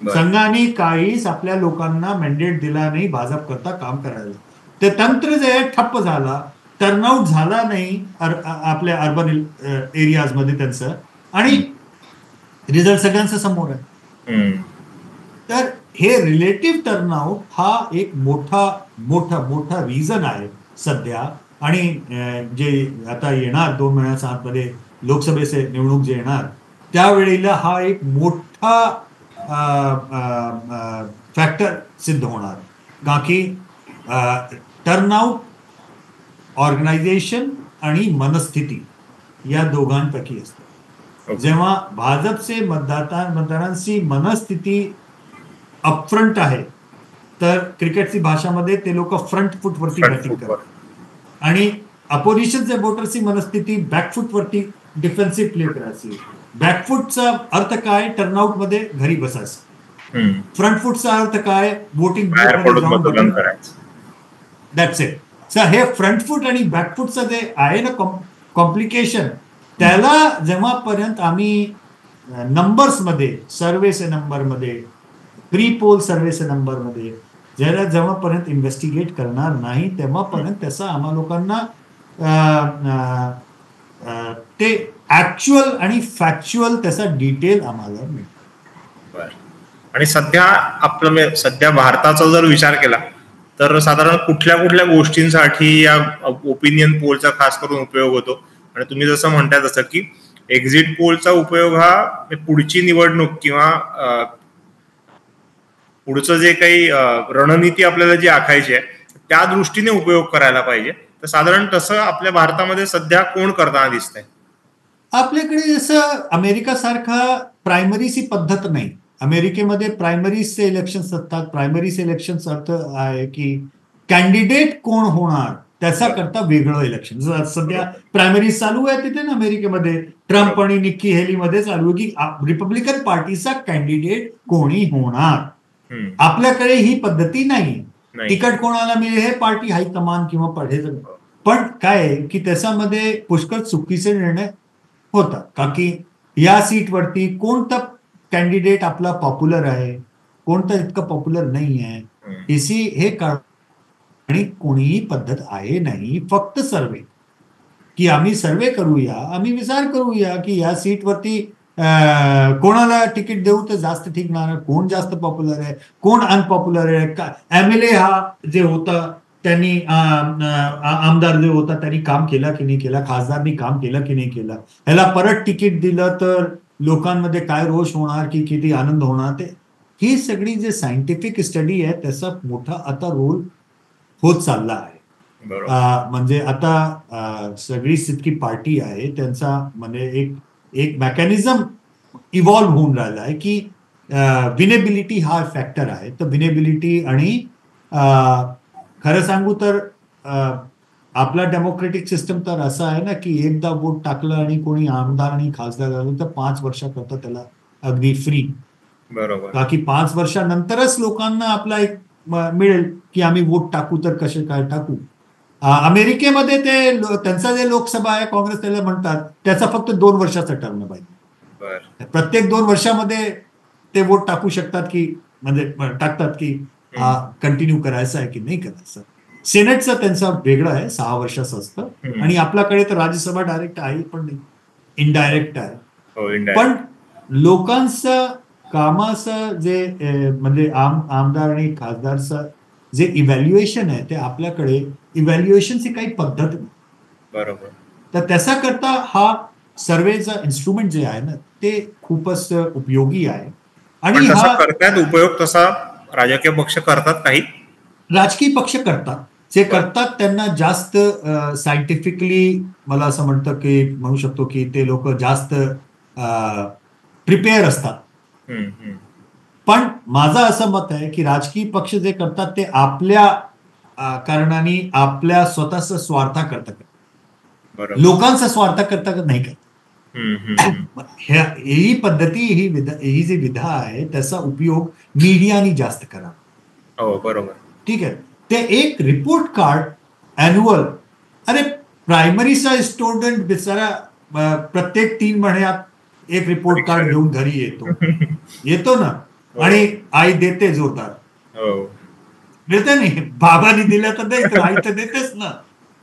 Speaker 1: संघाने काहीच आपल्या लोकांना मॅन्डेट दिला नाही भाजप करता काम करायला. ते तंत्र जे ठप्प झाला, टर्नआउट झाला नाही आपल्या अर्बन एरियाजमध्ये त्यांचं, आणि रिझल्ट सगळ्यांच्या समोर आहे. तर हे रिलेटिव्ह टर्नआउट हा एक मोठा मोठा मोठा रिझन आहे सध्या. आणि जे आता येणार 2 महिन्याच्या आतमध्ये लोकसभेचे निवडणूक जे येणार, त्यावेळेला हा एक मोठा फॅक्टर सिद्ध होणार, का की टर्नआउट, ऑर्गनायझेशन आणि मनस्थिती या दोघांपैकी असते. जेव्हा भाजपचे मतदारांची मनस्थिती अपफ्रंट आहे, तर क्रिकेटची भाषामध्ये ते लोक फ्रंट फुटवरती बॅटिंग करतात, आणि अपोजिशनच्या वोटरची मनस्थिती बॅकफुटवरती डिफेन्सिव्ह प्ले करायची. बॅकफुटचा अर्थ काय, टर्नआउट मध्ये घरी बसायचं. फ्रंटफुटचा अर्थ काय, वोटिंग दॅट्स इट. हे फ्रंटफुट आणि बॅकफुटचं जे आहे ना कॉम्प्लिकेशन, त्याला जेव्हापर्यंत आम्ही नंबर्समध्ये, सर्वेचे नंबरमध्ये, प्री पोल सर्वेचे नंबरमध्ये जेव्हापर्यंत इन्व्हेस्टिगेट करणार नाही, तेव्हापर्यंत त्याचा आम्हा लोकांना ते ऍक्च्युअल आणि फॅक्च्युअल त्याचा डिटेल आम्हाला मिळतो.
Speaker 2: आणि सध्या भारताचा जर विचार केला तर साधारण कुठल्या कुठल्या गोष्टींसाठी या ओपिनियन पोलचा खास करून उपयोग होतो? आणि तुम्ही जसं म्हणताय तसं की एक्झिट पोलचा उपयोग हा पुढची निवडणूक किंवा पुढचं जे काही रणनीती आपल्याला जी आखायची आहे त्या दृष्टीने उपयोग करायला पाहिजे. तर साधारण तसं आपल्या भारतामध्ये सध्या कोण करताना दिसतंय?
Speaker 1: आपल्याकडे जसं अमेरिका सारखा प्रायमरीची पद्धत नाही. अमेरिकेमध्ये प्रायमरीजचे इलेक्शन असतात. प्रायमरीज इलेक्शनचा अर्थ आहे की कॅन्डिडेट कोण होणार त्याचा करता वेगळं इलेक्शन. सध्या प्रायमरीज चालू आहे तिथे ना अमेरिकेमध्ये, ट्रम्प आणि निक्की हेली मध्ये चालू आहे की रिपब्लिकन पार्टीचा कॅन्डिडेट कोणी होणार. आपल्याकडे ही पद्धती नाही. तिकीट कोणाला मिळेल हे पार्टी हायकमांड किंवा पढेल. पण काय की त्याच्यामध्ये पुष्कळ चुकीचे निर्णय होतात, का की या सीटवरती कोणता कॅन्डिडेट आपला पॉप्युलर आहे, कोणता इतकं पॉप्युलर नाही आहे, हे आणि कोणीही पद्धत आहे नाही. फक्त सर्वे, की आम्ही सर्वे करूया, आम्ही विचार करूया की या सीटवरती कोणाला तिकीट देऊ तर जास्त ठीक नाही, कोण जास्त पॉप्युलर आहे, कोण अनपॉप्युलर आहे. एमएलए हा जे होता त्यांनी आमदार जे होता त्यांनी काम केला की नाही केला, खासदारनी काम केलं की नाही केलं, ह्याला परत तिकीट दिलं तर लोकांमध्ये काय रोष होणार की किती आनंद होणार. ते ही सगळी जे सायंटिफिक स्टडी आहे त्याचा मोठा आता रोल होत चालला आहे. म्हणजे आता सगळी जितकी पार्टी आहे त्यांचा म्हणजे एक मेकॅनिझम इव्हॉल्व्ह होऊन राहिला आहे की विनेबिलिटी हा फॅक्टर आहे. तर विनेबिलिटी आणि खरं सांगू तर आपला डेमोक्रेटिक सिस्टम तर असं आहे ना की एकदा वोट टाकलं आणि कोणी आमदार आणि खासदार झालं तर 5 वर्षाकरता त्याला अगदी फ्री
Speaker 2: बरोबर.
Speaker 1: का की 5 वर्षानंतरच लोकांना आपला एक मिळेल की आम्ही वोट टाकू तर कसे काय टाकू. अमेरिकेमध्ये त्यांचा जे लोकसभा आहे काँग्रेस त्याला म्हणतात त्याचा फक्त 2 वर्षाचा टर्म पाहिजे.
Speaker 2: बर.
Speaker 1: प्रत्येक 2 वर्षामध्ये ते वोट टाकू शकतात की म्हणजे टाकतात की कंटिन्यू करायचं आहे की नाही करायचं. सेनेटचं त्यांचं वेगळं आहे 6 वर्षाचं असतं आणि आपल्याकडे तर राज्यसभा डायरेक्ट आहे पण नाही, इनडायरेक्ट आहे.
Speaker 2: हो,
Speaker 1: पण
Speaker 2: इनडायरेक्ट.
Speaker 1: लोकांचं कामाचं जे म्हणजे आमदार आणि खासदारचं जे इव्हॅल्युएशन आहे ते आपल्याकडे इव्हॅल्युएशनची काही पद्धत नाही.
Speaker 2: बरोबर.
Speaker 1: तर त्याचा करता हा सर्वेचा इन्स्ट्रुमेंट जे आहे ना ते खूपच उपयोगी आहे. आणि
Speaker 2: पण तसा
Speaker 1: हा
Speaker 2: करतायत उपयोग, तसा राजकीय पक्ष करतात काही.
Speaker 1: राजकीय पक्ष करतात, जे
Speaker 2: बर.
Speaker 1: करतात त्यांना जास्त सायंटिफिकली मला असं म्हणू शकतो की ते लोक जास्त प्रिपेअर असतात. पण माझं असं मत आहे की राजकीय पक्ष जे करतात ते आपल्या कारणाने आपल्या स्वतःचा स्वार्था करता
Speaker 2: बरोबर.
Speaker 1: लोकांचा स्वार्थ करता नाही करत. ही पद्धती ही जी विधा आहे त्याचा उपयोग मीडियाने जास्त करावा.
Speaker 2: हो, बरोबर.
Speaker 1: ठीक आहे. ते एक रिपोर्ट कार्ड अॅन्युअल, अरे प्रायमरीचा स्टुडंट बिचारा प्रत्येक 3 महिन्यात एक रिपोर्ट कार्ड घेऊन घरी येतो ना आणि आई देते जोरदार.
Speaker 2: हो,
Speaker 1: देते नाही, बाबांनी दिलं तर नाही तर आई तर देतेच ना.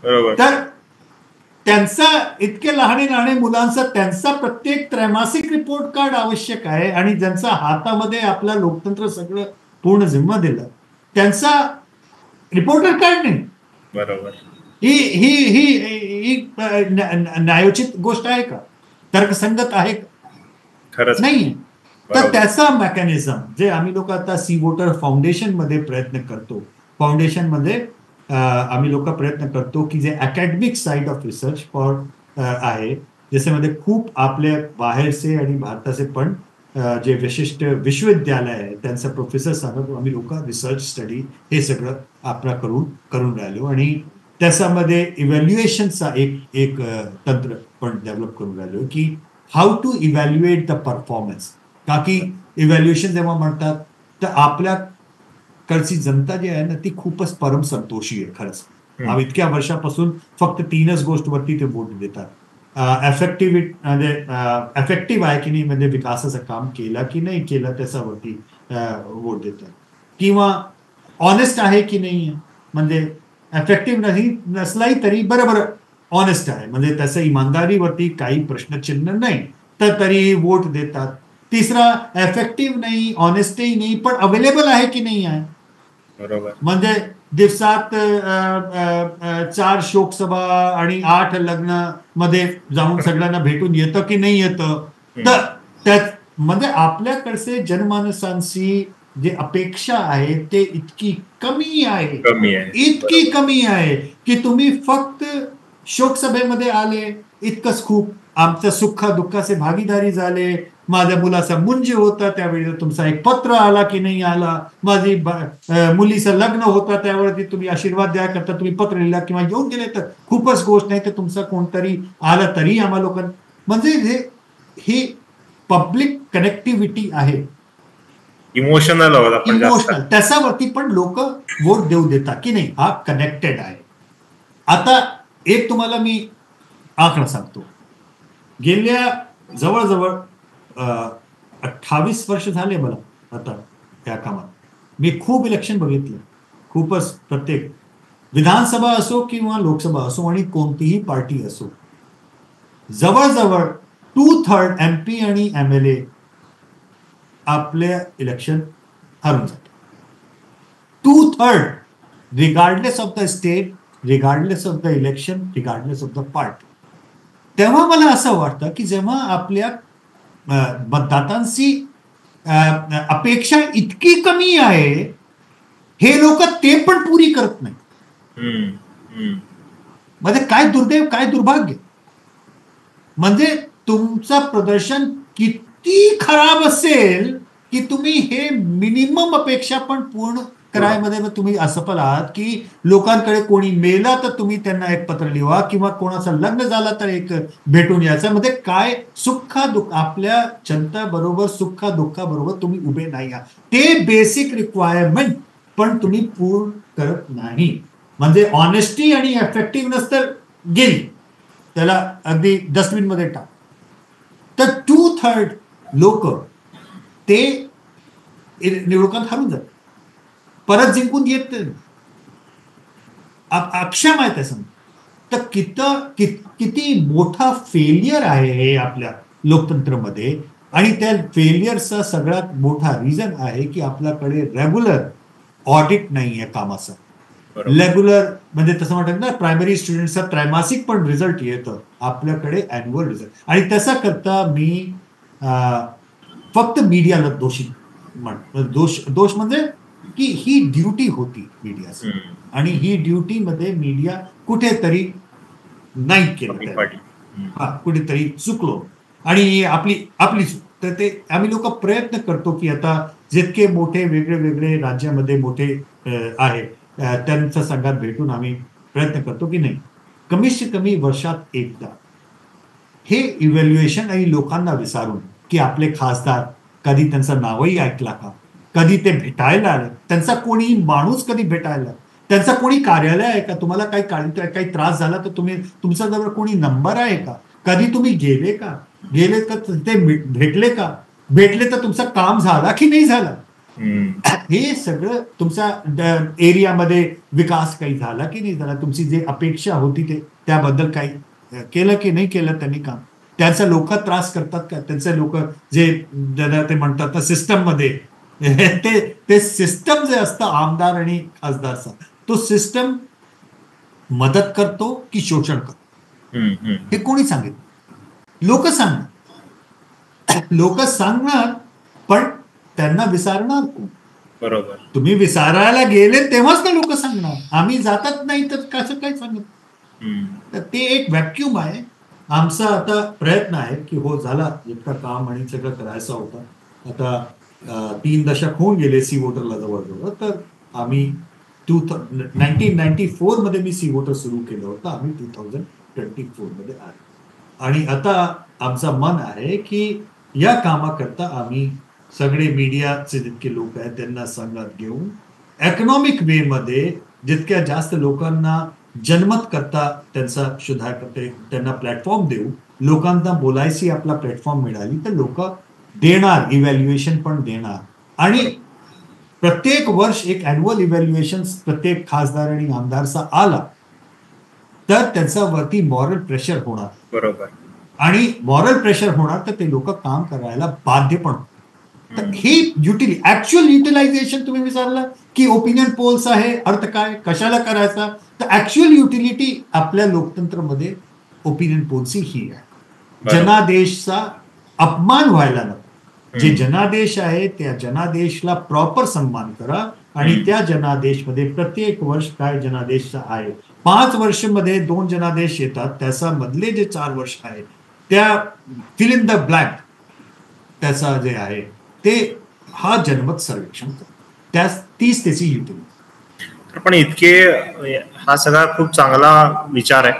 Speaker 2: बरोबर.
Speaker 1: तर त्यांचा इतके लहाने मुलांचा त्यांचा प्रत्येक त्रैमासिक रिपोर्ट कार्ड आवश्यक आहे आणि ज्यांचा हातामध्ये आपला लोकतंत्र सगळं पूर्ण जिम्मा दिलं त्यांचा रिपोर्टर कार्ड नाही.
Speaker 2: बरोबर.
Speaker 1: ही न्यायोचित गोष्ट आहे का? तर्कसंगत आहे का?
Speaker 2: खरंच
Speaker 1: नाही. तर त्याचा मेकॅनिझम जे आम्ही लोक आता सी वोटर फाउंडेशन मध्ये प्रयत्न करतो, फाउंडेशन मध्ये आम्ही लोक प्रयत्न करतो की जे academic side of research for आहे, ज्याच्यामध्ये खूप आपल्या बाहेरचे आणि भारताचे पण जे विशिष्ट विश्वविद्यालय आहे त्यांचा प्रोफेसर सांगत आम्ही लोक रिसर्च स्टडी हे सगळं आपला करून राहिलो आणि त्याच्यामध्ये इव्हॅल्युएशनचा एक तंत्र पण डेव्हलप करून राहिलो की how to evaluate the performance. का की इव्हॅल्युएशन जेव्हा म्हणतात तर आपल्याकडची जनता जी आहे ना ती खूपच परम संतोषी आहे खरंच. इतक्या वर्षापासून फक्त 3च गोष्टवरती ते वोट देतात. एफेक्टिव्ह आहे की नाही म्हणजे विकासाचं काम केलं की नाही केलं त्याच्यावरती वोट देतात, किंवा ऑनेस्ट आहे की नाही म्हणजे एफेक्टिव्ह नाही नसलाही तरी बरोबर ऑनेस्ट आहे म्हणजे त्याच्या इमानदारीवरती काही प्रश्नचिन्ह नाही तर तरी वोट देतात. तिसरा एफेक्टिव्ह नाही, ऑनेस्टही नाही, पण अवेलेबल आहे की नाही आहे.
Speaker 2: बरोबर.
Speaker 1: म्हणजे दिवसात 4 शोकसभा आणि 8 लग्न मध्ये जाऊन सगळ्यांना भेटून येतं की नाही येतं. तर त्यात म्हणजे आपल्याकडचे जनमानसांची जी अपेक्षा आहे ते इतकी कमी आहे, इतकी कमी आहे की तुम्ही फक्त शोकसभेमध्ये आले इतकंच खूप, आमच्या सुख दुःखाचे भागीदारी झाले, माझ्या मुलाचा मुंज होता त्यावेळी तुमचा एक पत्र आला की नाही आला, माझी मुलीचं लग्न होतं त्यावरती तुम्ही आशीर्वाद द्या करता तुम्ही पत्र लिहिला किंवा येऊन गेले तर खूपच गोष्ट नाही तर तुमचा कोणतरी आला तरी आम्हाला लोकांना म्हणजे ही पब्लिक कनेक्टिव्हिटी आहे,
Speaker 2: इमोशनल
Speaker 1: त्याच्यावरती पण लोक वोट देऊ देतात की नाही हा कनेक्टेड आहे. आता एक तुम्हाला मी आकडा सांगतो. गेल्या जवळजवळ 28 वर्ष झाले मला आता त्या कामात. मी खूप इलेक्शन बघितले, खूपच. प्रत्येक विधानसभा असो किंवा लोकसभा असो आणि कोणतीही पार्टी असो, जवळजवळ 2/3 MP आणि MLA आपल्या इलेक्शन हरून जातात. 2/3 regardless of the state, regardless of the election, regardless of the party. तेव्हा मला असं वाटतं की जेव्हा आपल्या मतदातांची अपेक्षा इतकी कमी आहे हे लोक ते पण पुरी करत नाही. म्हणजे काय दुर्दैव, काय दुर्भाग्य. म्हणजे तुमचं प्रदर्शन किती खराब असेल की तुम्ही हे मिनिमम अपेक्षा पण पूर्ण करायमध्ये मग तुम्ही असफल आहात की लोकांकडे कोणी मेला तर तुम्ही त्यांना एक पत्र लिहा किंवा कोणाचं लग्न झालं तर एक भेटून यायचं मध्ये काय सुख आपल्या जनता बरोबर सुख दुःखाबरोबर तुम्ही उभे नाही आहात. ते बेसिक रिक्वायरमेंट पण तुम्ही पूर्ण करत नाही. म्हणजे ऑनेस्टी आणि एफेक्टिव्हनेस तर गेली, त्याला अगदी डस्टबिन मध्ये टाक. तर 2/3 लोक ते निवडणुकात हारून जातात, परत जिंकून येत नाही. अक्षम आहे तसं. तर किती मोठा फेलियर आहे हे आपल्या लोकतंत्रमध्ये. आणि त्या फेलियरचा सगळ्यात मोठा रिझन आहे की आपल्याकडे रेग्युलर ऑडिट नाही आहे कामाचा. रेग्युलर म्हणजे तसं म्हणतात ना, प्रायमरी स्टुडंटचा त्रैमासिक पण रिझल्ट येतं, आपल्याकडे अॅन्युअल रिझल्ट. आणि तसा करता मी फक्त मीडियाला दोषी दोष म्हणजे की ही ड्युटी होती मीडियाची आणि ही ड्युटी मध्ये मीडिया कुठेतरी नाही केलं, कुठेतरी चुकलो आणि आपली चूक. तर ते आम्ही लोक प्रयत्न करतो की आता जितके मोठे वेगळे वेगळे राज्यामध्ये मोठे आहे त्यांच्या संघात भेटून आम्ही प्रयत्न करतो की नाही, कमीत कमी वर्षात एकदा हे इव्हॅल्युएशन आणि लोकांना विचारून की आपले खासदार कधी त्यांचं नावही ऐकला का, कधी ते भेटायला आले, त्यांचा कोणी माणूस कधी भेटायला, त्यांचा कोणी कार्यालय आहे का, तुम्हाला काही त्रास झाला तर तुमच्याजवळ कोणी नंबर आहे का, कधी तुम्ही गेले तर ते भेटले का, भेटले तर तुमचं काम झाला की नाही झालं, हे सगळं तुमच्या एरियामध्ये विकास काही झाला की नाही झाला, तुमची जे अपेक्षा होती ते त्याबद्दल काही केलं की नाही केलं त्यांनी काम, त्यांचा लोक त्रास करतात का, त्यांचे लोक जे ते म्हणतात ना सिस्टम मध्ये ते सिस्टम जे असतं आमदार आणि खासदारचा, तो सिस्टम मदत करतो की शोषण करतो हे कोणी सांगितलं? लोक सांगणार पण त्यांना विचारणार कोण?
Speaker 2: बरोबर.
Speaker 1: तुम्ही विचारायला गेले तेव्हाच ते लोक सांगणार, आम्ही जातच नाही तर कसं काय सांगत. तर ते एक व्हॅक्युम आहे. आमचा आता प्रयत्न आहे की हो झाला इतकं काम आणि सगळं करायचं होतं. आता 3 दशक होऊन गेले सी वोटरला जवळजवळ. तर आम्ही 1994 मध्ये मी सी वोटर सुरू केलं होतं, आम्ही 2024 मध्ये आहे. आणि आता आमचं मन आहे की या कामाकरता आम्ही सगळे मीडियाचे जितके लोक आहेत त्यांना संगत घेऊन इकॉनॉमिक वे मध्ये जितक्या जास्त लोकांना जनमत करता त्यांचा सुधार करते, त्यांना प्लॅटफॉर्म देऊ. लोकांना बोलायची आपला प्लॅटफॉर्म मिळाली तर लोक देणार, इव्हॅल्युएशन पण देणार. आणि प्रत्येक वर्ष एक अॅन्युअल इव्हॅल्युएशन प्रत्येक खासदार आणि आमदारचा आला तर त्यांच्यावरती मॉरल प्रेशर होणार.
Speaker 2: बरोबर.
Speaker 1: आणि मॉरल प्रेशर होणार तर ते लोक काम करायला बाध्य पण. तर हे ऍक्च्युअल युटिलायझेशन तुम्ही विचारलं की ओपिनियन पोल्स आहे अर्थ काय, कशाला करायचा, तर ऍक्च्युअल युटिलिटी आपल्या लोकतंत्रमध्ये ओपिनियन पोल्सची ही आहे. जनादेशचा अपमान व्हायला नको. जे जनादेश आहे त्या जनादेशला प्रॉपर सन्मान करा. आणि त्या जनादेशमध्ये प्रत्येक वर्ष काय जनादेशचा आहे, 5 वर्षामध्ये 2 जनादेश येतात, त्याचा मधले जे 4 वर्ष आहे त्या फिल इन द ब्लॅक त्याचा जे आहे ते हा जनमत सर्वेक्षण तीच त्याची युटिलिटी.
Speaker 2: पण इतके हा सगळा खूप चांगला विचार आहे,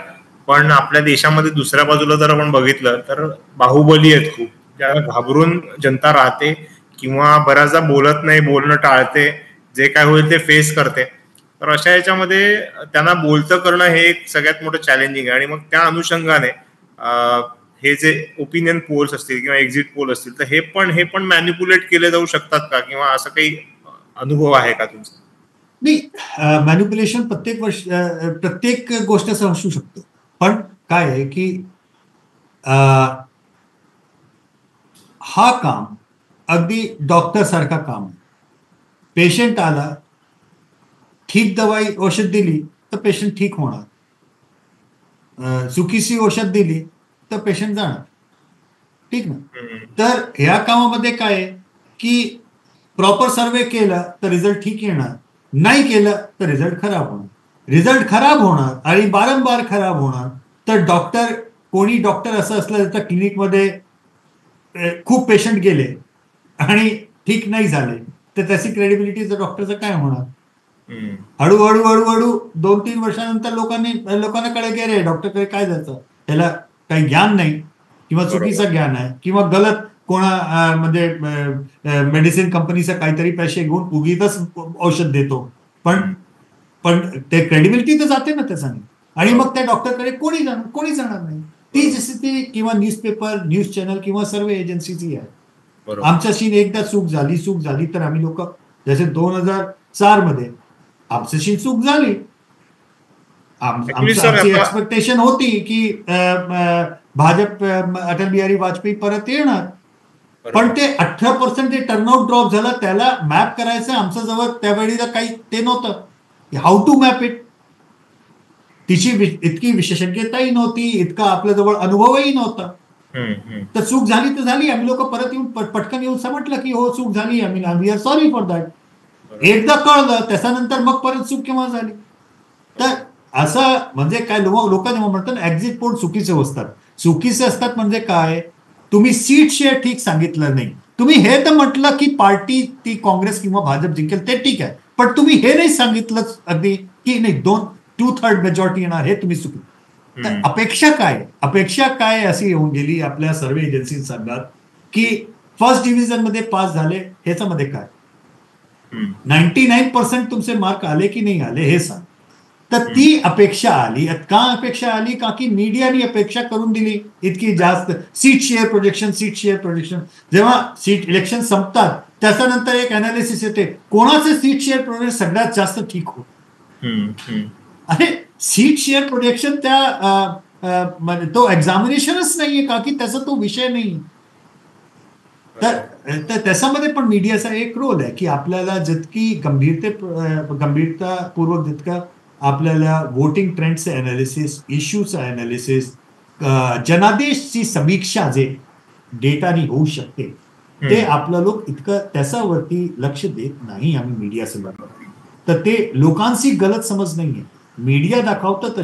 Speaker 2: पण आपल्या देशामध्ये दुसऱ्या बाजूला जर आपण बघितलं तर बाहुबली आहेत खूप, ज्याला घाबरून जनता राहते किंवा बऱ्याचदा बोलत नाही, बोलणं टाळते, जे काय होईल ते फेस करते. तर अशा याच्यामध्ये त्यांना बोलतं करणं हे एक सगळ्यात मोठं चॅलेंजिंग आहे. आणि मग त्या अनुषंगाने हे जे ओपिनियन पोल्स असतील किंवा एक्झिट पोल असतील तर हे पण मॅनिप्युलेट केले जाऊ शकतात का, किंवा असं काही अनुभव आहे का तुमचा?
Speaker 1: नाही, मॅनिप्युलेशन प्रत्येक गोष्ट असू शकतो. पण काय आहे की हा काम अगदी डॉक्टर सारखा काम आहे. पेशंट आला, ठीक दवाई औषध दिली तर पेशंट ठीक होणार, चुकीची औषध दिली तर पेशंट जाणार, ठीक ना. तर ह्या कामामध्ये काय आहे की प्रॉपर सर्वे केला तर रिझल्ट ठीक येणार, नाही केलं तर रिझल्ट खराब होणार आणि वारंवार खराब होणार. तर कोणी डॉक्टर असं असलं तर क्लिनिकमध्ये खूप पेशंट गेले आणि ठीक नाही झाले तर त्याची क्रेडिबिलिटी डॉक्टरचं काय होणार. हळूहळू हळूहळू 2-3 वर्षानंतर लोकांना कळे की रे डॉक्टरकडे काय जायचं, त्याला काही ज्ञान नाही किंवा चुकीचं ज्ञान आहे किंवा गलत म्हणजे मेडिसिन कंपनीचा काहीतरी पैसे घेऊन उगीच औषध देतो. पण ते क्रेडिबिलिटी तर जाते ना त्याच्याने. आणि मग त्या डॉक्टरकडे कोणी जाणार नाही. ती स्थिती किंवा न्यूजपेपर, न्यूज चॅनल किंवा सर्व एजन्सीची आहे. आमच्याशी एकदा चूक झाली तर आम्ही लोक जसे 2004 मध्ये आमच्याशी चूक झाली. आमची एक्सपेक्टेशन होती की भाजप अटल बिहारी वाजपेयी परत येणार, पण ते 18% टर्नआउट ड्रॉप झालं. त्याला मॅप करायचं आमच्या जवळ त्यावेळीला काही ते नव्हतं. हाऊ टू मॅप इट, तिची इतकी विशेषज्ञताही नव्हती, इतका आपल्या जवळ अनुभवही नव्हता. तर चूक झाली तर झाली. आम्ही लोक परत येऊन पटकन येऊन म्हटलं की हो चूक झाली, आम्ही we are sorry for that. एकदा कळलं त्याच्यानंतर मग परत चूक केव्हा झाली. तर असं म्हणजे काय लोक जेव्हा म्हणतात एक्झिट पोल चुकीचे असतात म्हणजे काय, तुम्ही सीट शेअर ठीक सांगितलं नाही. तुम्ही हे तर म्हटलं की पार्टी ती काँग्रेस किंवा भाजप जिंकेल ते ठीक आहे, पण तुम्ही हे नाही सांगितलं अगदी की नाही 2/3 मेजॉरिटी येणार, हे तुम्ही चुकलं. तर अपेक्षा काय अशी येऊन गेली आपल्या सर्व एजन्सी सांगतात की फर्स्ट डिव्हिजन मध्ये पास झाले, ह्याच्यामध्ये काय 99% तुमचे मार्क आले की नाही आले हे सांग. तर ती अपेक्षा आली. का की मीडियाने अपेक्षा करून दिली इतकी जास्त सीट शेअर प्रोजेक्शन. जेव्हा सीट इलेक्शन संपतात त्याच्यानंतर एक अनालिसिस येते कोणाचे सीट शेअर प्रोजेक्शन सगळ्यात जास्त ठीक होत. अरे सीट शेअर प्रोजेक्शन तो एक्झामिनेशनच नाहीये का की त्याचा तो विषय नाही. तर त्याच्यामध्ये पण मीडियाचा एक रोल आहे की आपल्याला जितकी गंभीरतापूर्वक जितका आपल्याला वोटिंग ट्रेंडचे अनालिसिस, इश्यूचं अनालिसिस, जनादेशची समीक्षा जे डेटानी होऊ शकते ते आपलं लोक इतकं त्याच्यावरती लक्ष देत नाही आम्ही मीडियासोबत. तर ते लोकांची गलत समज नाहीये. मीडिया दाखवतं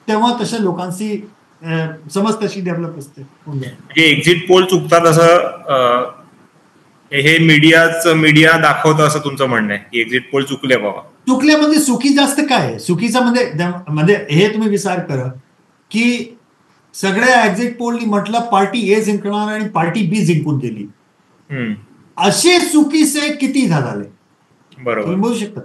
Speaker 1: तेव्हा तशा लोकांची समज तशी डेव्हलप असते.
Speaker 2: एक्झिट पोल चुकतात असं हे मीडिया दाखवतं असं तुमचं म्हणणं आहे की एक्झिट पोल चुकले बाबा.
Speaker 1: चुकले म्हणजे चुकी जास्त काय आहे, चुकीचं म्हणजे हे तुम्ही विचार करा की सगळ्या एक्झिट पोलनी म्हटलं पार्टी ए जिंकणार आणि पार्टी बी जिंकून गेली. असे चुकीचे किती झाले तुम्ही बोलू शकता.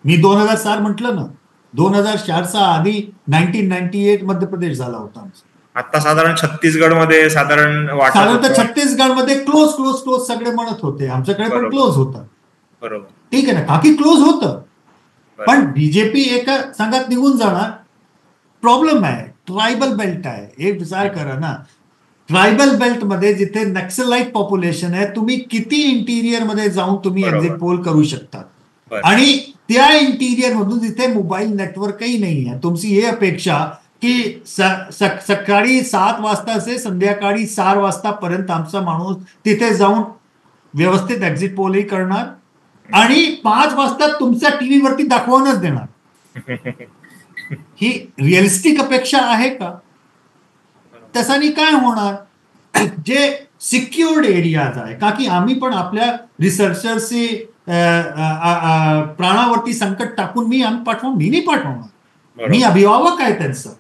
Speaker 1: मी 2004 म्हटलं ना, 2004चा आधी 1998 मध्य प्रदेश झाला होता.
Speaker 2: आता साधारण छत्तीसगडमध्ये
Speaker 1: साधारणतः छत्तीसगडमध्ये क्लोज सगळे म्हणत होते. आमच्याकडे पण क्लोज होता.
Speaker 2: बरोबर,
Speaker 1: ठीक आहे ना, काकी क्लोज होतं. पण बीजेपी एका संघात निघून जाणार. प्रॉब्लेम आहे ट्रायबल बेल्ट आहे. एक विचार करा ना, ट्रायबल बेल्ट मध्ये जिथे नक्सलाइट पॉप्युलेशन आहे, तुम्ही किती इंटिरियर मध्ये जाऊन तुम्ही एक्झिट पोल करू शकता. आणि त्या इंटिरियर मधून जिथे मोबाईल नेटवर्कही नाही आहे, तुमची हे अपेक्षा की सकाळी 7 वाजता से संध्याकाळी 4 वाजतापर्यंत आमचा माणूस तिथे जाऊन व्यवस्थित एक्झिट पोलही करणार आणि 5 वाजता तुमच्या टीव्हीवरती दाखवूनच देणार. ही रिअलिस्टिक अपेक्षा आहे का? त्याच्याने काय होणार, जे सिक्युर्ड एरियाज आहे, का की आम्ही पण आपल्या रिसर्चर्सचे प्राणावरती संकट टाकून मी नाही पाठवणार. मी अभिभावक आहे त्यांचं.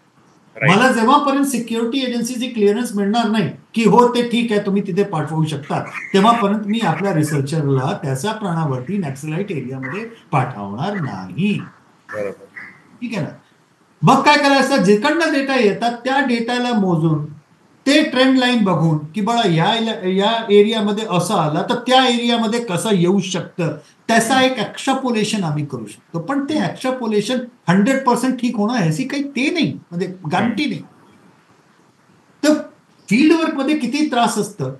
Speaker 1: मला जेव्हापर्यंत सिक्युरिटी एजन्सीची क्लिअरन्स मिळणार नाही की हो ते ठीक आहे तुम्ही तिथे पाठवू शकता, तेव्हापर्यंत मी आपल्या रिसर्चरला त्याच्या प्राणावरती नॅक्सलाइट एरियामध्ये पाठवणार नाही. ठीक आहे ना. मग काय करायचं, जिकडनं डेटा येतात त्या डेटाला मोजून ते ट्रेंड लाईन बघून की बळा या एरियामध्ये असं आला तर त्या एरियामध्ये कसं येऊ शकतं, त्याचा एक एक्स्ट्रापोलेशन आम्ही करू शकतो. पण ते एक्स्ट्रापोलेशन 100% ठीक होणार ह्याची काही ते नाही, म्हणजे गॅरंटी नाही. तर फील्ड वर्क मध्ये किती त्रास असतं,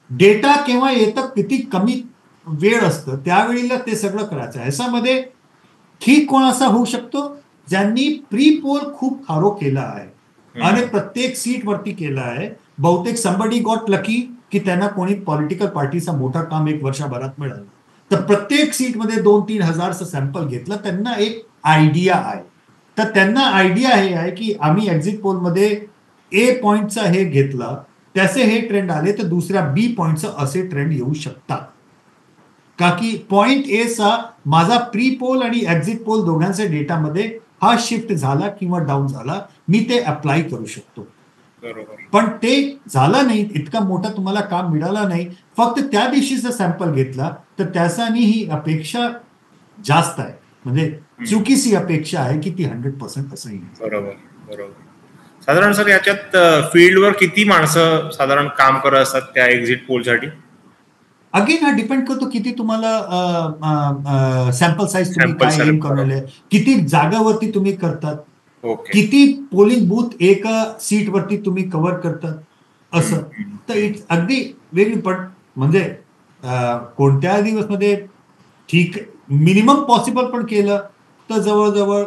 Speaker 1: डेटा केव्हा येतं, किती कमी वेळ असतं, त्यावेळीला ते सगळं करायचं. ह्याच्यामध्ये ठीक कोण असा होऊ शकतो ज्यांनी प्री पोल खूप खारो केला आहे आणि प्रत्येक सीट वरती केला आहे. बहुतेक समबडी गॉट लकी की त्यांना कोणी पॉलिटिकल पार्टीचा मोठा काम 1 वर्षभरात मिळालं. तर प्रत्येक सीटमध्ये 2-3 हजारचं सॅम्पल घेतलं. त्यांना एक आयडिया आहे. तर त्यांना आयडिया हे आहे की आम्ही एक्झिट पोलमध्ये ए पॉइंटचा हे घेतला, त्याचे हे ट्रेंड आले तर दुसऱ्या बी पॉइंटचं असे ट्रेंड येऊ शकतात. का की पॉइंट ए चा माझा प्री पोल आणि एक्झिट पोल दोघांच्या डेटामध्ये हा शिफ्ट झाला किंवा डाऊन झाला, मी ते अप्लाय करू शकतो. पण ते झालं नाही, इतका मोठा तुम्हाला काम मिळालं नाही, फक्त त्या दिवशीचा सॅम्पल घेतला तर त्याचानी ही अपेक्षा जास्त आहे, म्हणजे चुकीची अपेक्षा आहे की ती 100% असंही.
Speaker 2: बरोबर बरोबर. साधारण सर याच्यात फील्डवर किती माणसं साधारण काम करत असतात त्या एक्झिट पोलसाठी?
Speaker 1: अगेन हा डिपेंड करतो किती तुम्हाला सॅम्पल साईज तुम्ही काय एम करणार, किती जागावरती तुम्ही करतात, किती पोलिंग बूथ एका सीट वरती तुम्ही कव्हर करतात, असं. तर इट्स अगदी वेगळी. पण म्हणजे कोणत्या दिवसमध्ये ठीक मिनिमम पॉसिबल पण केलं तर जवळजवळ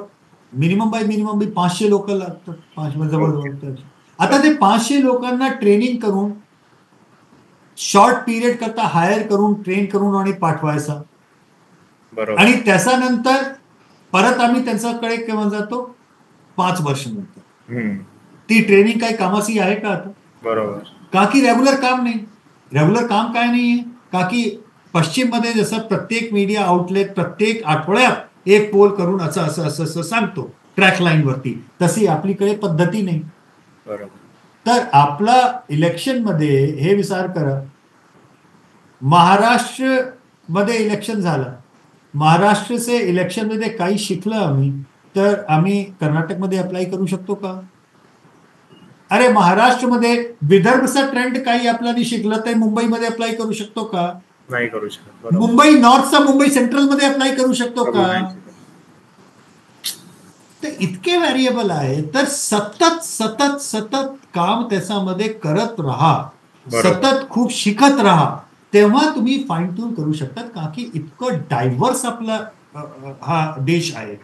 Speaker 1: मिनिमम बाय 500 लोक लागतात. 500 जवळजवळ. आता ते 500 लोकांना ट्रेनिंग करून शॉर्ट पिरियड करता हायर करून ट्रेन करून आणि पाठवायचा, आणि त्याच्यानंतर परत आम्ही त्यांच्याकडे केव्हा जातो 5 वर्षानंतर. ती ट्रेनिंग काही कामाची आहे का आता? बरोबर. का की रेग्युलर काम नाही. रेग्युलर काम काय नाहीये, का की पश्चिम मध्ये जसं प्रत्येक मीडिया आउटलेट प्रत्येक आठवड्यात एक पोल करून असं असं असं असं सांगतो ट्रॅक लाईन वरती, तशी आपलीकडे पद्धती नाही. बरोबर. तर आपला इलेक्शन मध्ये हे विचार करा, महाराष्ट्र मध्ये इलेक्शन झालं, महाराष्ट्रचे इलेक्शन मध्ये काही शिकलं आम्ही, तर आम्ही कर्नाटकमध्ये अप्लाय करू शकतो का? अरे महाराष्ट्रमध्ये विदर्भचा ट्रेंड काही आपल्याला शिकलं तर मुंबईमध्ये अप्लाय करू शकतो का? नाही करू शकत. मुंबई नॉर्थचा मुंबई सेंट्रल मध्ये अप्लाय करू शकतो का? तर इतके व्हेरिएबल आहे. तर सतत सतत सतत काम त्याच्यामध्ये करत राहा, सतत खूप शिकत राहा, तेव्हा तुम्ही फाईन ट्यून करू शकतात. का की इतकं डायव्हर्स आपला हा देश आहे.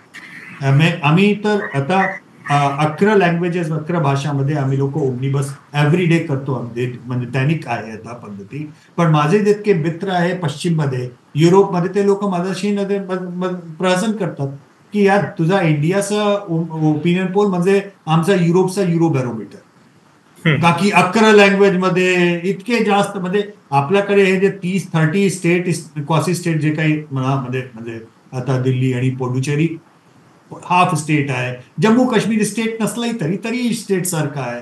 Speaker 1: आम्ही तर आता 11 लँग्वेजेस 11 भाषामध्ये आम्ही लोक ओमनिबस एव्हरी डे करतो, म्हणजे दैनिक आहे आता पद्धती. पण माझे जितके मित्र आहे पश्चिममध्ये युरोपमध्ये, ते लोक माझ्याशी प्रहसन करतात की यार तुझा इंडियाचा ओपिनियन पोल म्हणजे आमचा युरोपचा युरो बॅरोमीटर. का की 11 लँग्वेज मध्ये इतके जास्त, म्हणजे आपल्याकडे हे जे 30-30 स्टेट क्वासी स्टेट जे काही म्हणजे आता दिल्ली आणि पोंडुचेरी हाफ स्टेट आहे, जम्मू काश्मीर स्टेट नसलंही तरी स्टेट सारखा आहे.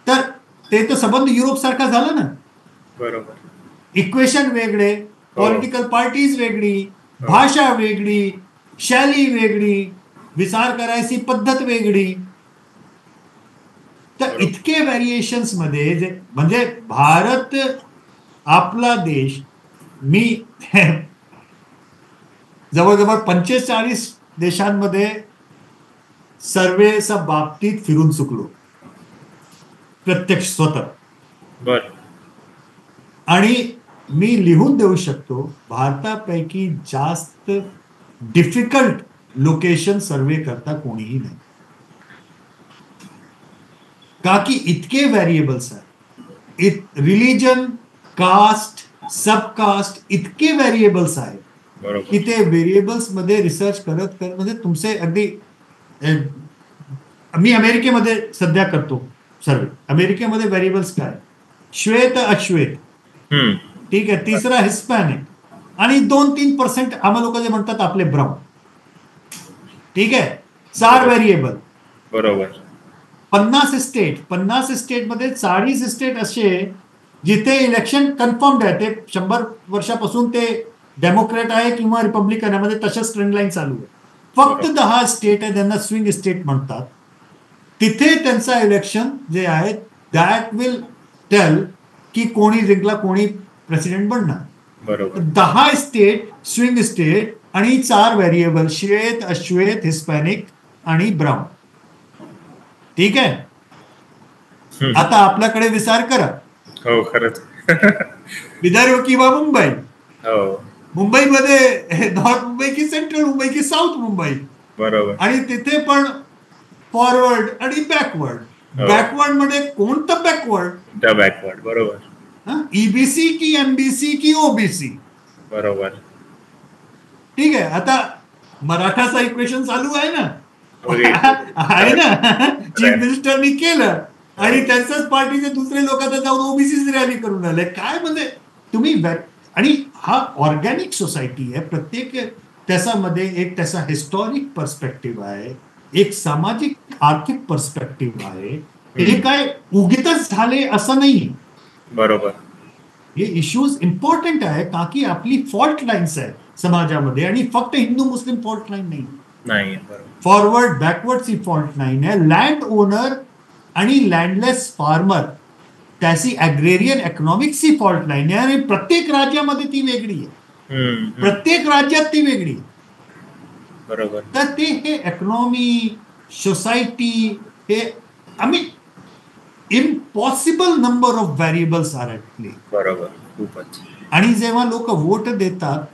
Speaker 1: तर ते तर संबंध युरोप सारखा झाला ना. बरोबर. इक्वेशन वेगळे, पॉलिटिकल पार्टीज वेगळी, भाषा वेगळी, शैली वेगळी, विचार करायची पद्धत वेगळी. तर इतके व्हेरिएशन्स मध्ये जे म्हणजे भारत आपला देश, मी जवळजवळ 45 देशांमध्ये सर्वेच्या बाबतीत फिरून चुकलो प्रत्यक्ष स्वतः. बर. आणि मी लिहून देऊ शकतो भारतापैकी जास्त डिफिकल्ट लोकेशन सर्वे करता कोणीही नाही. का की इतके व्हेरिएबल्स आहेत, रिलीजन, कास्ट, सबकास्ट, इतके व्हेरिएबल्स आहेत की ते व्हेरिएबल्स मध्ये रिसर्च करत म्हणजे तुमचे अगदी. मी अमेरिकेमध्ये सध्या करतो सर्वे. अमेरिकेमध्ये व्हेरिएबल्स काय, श्वेत अश्वेत, ठीक आहे, तिसरा हिस्पॅनिक, आणि 2-3% आम्हा लोक जे म्हणतात आपले ब्राऊन, ठीक आहे, 4 व्हेरिएबल. बरोबर. 50 स्टेट मध्ये 40 स्टेट असे जिथे इलेक्शन कन्फर्म्ड आहे, ते 100 वर्षापासून ते डेमोक्रेट आहे किंवा रिपब्लिकन आहे, म्हणजे तशाच ट्रेंड लाईन चालू आहे. फक्त 10 स्टेट आहे, त्यांना स्विंग स्टेट म्हणतात, तिथे त्यांचा इलेक्शन जे आहे दॅट विल टेल की कोणी जिंकला, कोणी प्रेसिडेंट बनणार. बरोबर. 10 स्टेट स्विंग स्टेट आणि 4 व्हेरिएबल, श्वेत अश्वेत हिस्पॅनिक आणि ब्राऊन. ठीक आहे. आता आपल्याकडे विचार करा. हो खरंच. विदर्भ किंवा मुंबई. हो. मुंबईमध्ये नॉर्थ मुंबई की सेंट्रल मुंबई की साऊथ मुंबई. बरोबर. आणि तिथे पण फॉरवर्ड आणि बॅकवर्ड. बॅकवर्ड मध्ये कोणतं बॅकवर्ड? बॅकवर्ड. बरोबर. ईबीसी की एमबीसी की ओबीसी. बरोबर. ठीक आहे. आता मराठाचा इक्वेशन चालू आहे ना, आहे ना, चीफ मिनिस्टरनी केलं आणि त्यांच्याच पार्टीचे दुसरे लोक आता जाऊन ओबीसी रॅली करून आले. काय म्हणजे तुम्ही आणि हा ऑर्गॅनिक सोसायटी आहे. प्रत्येक त्याच्यामध्ये एक त्याचा हिस्टॉरिक पर्स्पेक्टिव्ह आहे, एक सामाजिक आर्थिक पर्स्पेक्टिव्ह आहे. हे काय उगीतच झाले असं नाही.
Speaker 2: बरोबर.
Speaker 1: हे इश्यूज इम्पॉर्टंट आहे का की आपली फॉल्ट लाईन्स आहे समाजामध्ये, आणि फक्त हिंदू मुस्लिम फॉल्ट लाईन नाही, फॉरवर्ड बॅकवर्डची फॉल्ट लाईन आहे. लँड ओनर आणि लँडलेस फार्मर त्याची अग्रेरियन इकॉनॉमिक्सची फॉल्ट लाईन आहे, आणि प्रत्येक राज्यामध्ये ती वेगळी आहे. प्रत्येक राज्यात ती वेगळी आहे.
Speaker 2: बरोबर.
Speaker 1: तर ते हे इकॉनॉमी, सोसायटी, हे आम्ही impossible number of variables are at play.
Speaker 2: बरोबर, खूपच.
Speaker 1: आणि जेव्हा लोक वोट देतात,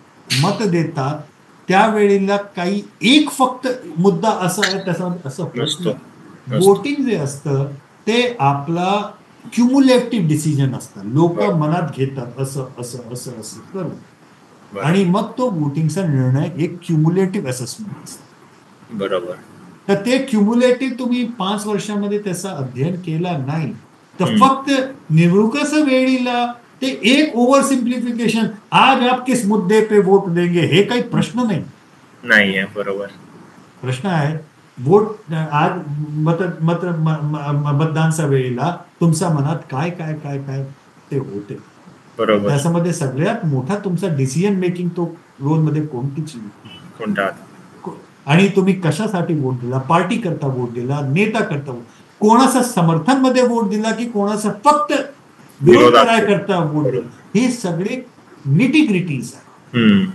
Speaker 1: मत देतात, त्यावेळेला काही एक फक्त मुद्दा असा आहे त्याच्यामध्ये असं वोटिंग जे असतं ते आपला क्युम्युलेटिव्ह डिसिजन असतं. लोक मनात घेतात असं असं असं असं करून, आणि मग तो वोटिंगचा निर्णय एक क्युम्युलेटिव्ह असेसमेंट असतो.
Speaker 2: बरोबर.
Speaker 1: तर ते क्युम्युलेटिव्ह तुम्ही 5 वर्षामध्ये त्याचा अध्ययन केला नाही तर फक्त निवडणुकाच्या वेळीला ते एक ओव्हर सिम्प्लिफिकेशन, आज आप किस मुद्दे पे वोट देंगे, हे काही प्रश्न नाही
Speaker 2: आहे. बरोबर. प्रश्न
Speaker 1: आहे वोट आज मतदानच्या वेळेला तुमच्या मनात काय काय काय काय ते होते.
Speaker 2: बरोबर.
Speaker 1: त्याच्यामध्ये सगळ्यात मोठा तुमचा डिसिजन मेकिंग तो रोल मध्ये
Speaker 2: कोणता,
Speaker 1: आणि तुम्ही कशासाठी वोट दिला, पार्टी करता वोट दिला, नेता करता, कोणाचा समर्थन मध्ये वोट दिला की कोणाचा फक्त विरोध करता वोट दिला, हे सगळे निटीग्रिटीज आहेत.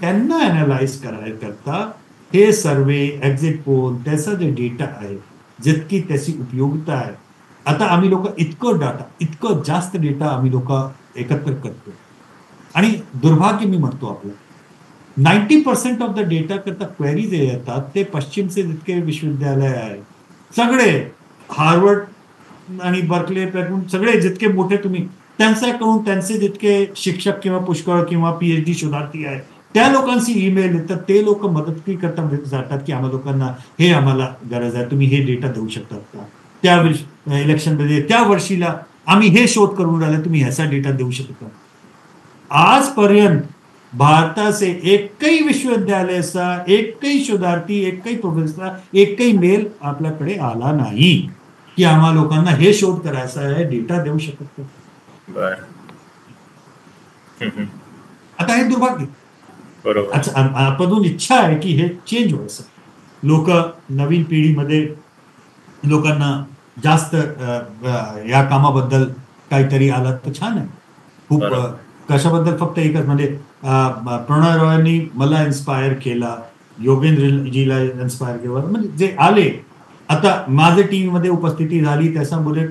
Speaker 1: त्यांना अनालाइज करायकरता हे सर्वे, एक्झिट पोल, त्याचा जे डेटा आहे, जितकी त्याची उपयोगिता आहे. आता आम्ही लोक इतकं जास्त डेटा आम्ही लोक एकत्र करतो, आणि दुर्भाग्य मी म्हणतो आपलं 90% ऑफ द डेटा करता क्वेरी जे येतात ते पश्चिमचे जितके विश्वविद्यालय आहे, सगळे हार्वर्ड आणि बर्कले सगळे जितके मोठे तुम्ही त्यांच्याकडून त्यांचे जितके शिक्षक किंवा पुष्कळ किंवा PhD शोधार्थी आहे त्या लोकांची ईमेल येतात. ते लोक मदत करता जातात की आम्हा लोकांना हे आम्हाला गरज आहे, तुम्ही हे डेटा देऊ शकतात का, त्या इलेक्शनमध्ये त्या वर्षीला आम्ही हे शोध करून राहिले, तुम्ही ह्याचा डेटा देऊ शकता. आजपर्यंत भारताचे एकही विश्वविद्यालयाचा एकही शोधार्थी, एकही प्रोफेसर, एकही मेल आपल्याकडे आला नाही की आम्हा लोकांना हे शोध करायचा आहे, डेटा देऊ शकत नाही. आता हे दुर्भाग्य. अच्छा, आपणून इच्छा आहे की हे चेंज व्हायचं. लोक नवीन पिढीमध्ये लोकांना जास्त या कामाबद्दल काहीतरी आलं तर छान आहे. खूप कशाबद्दल फक्त एकच म्हणजे प्रणय रॉयनी मला इन्स्पायर केला, योगेंद्रजीला इन्स्पायर केला, म्हणजे जे आले आता माझ्या टीव्हीमध्ये उपस्थिती झाली त्याच्यामुळे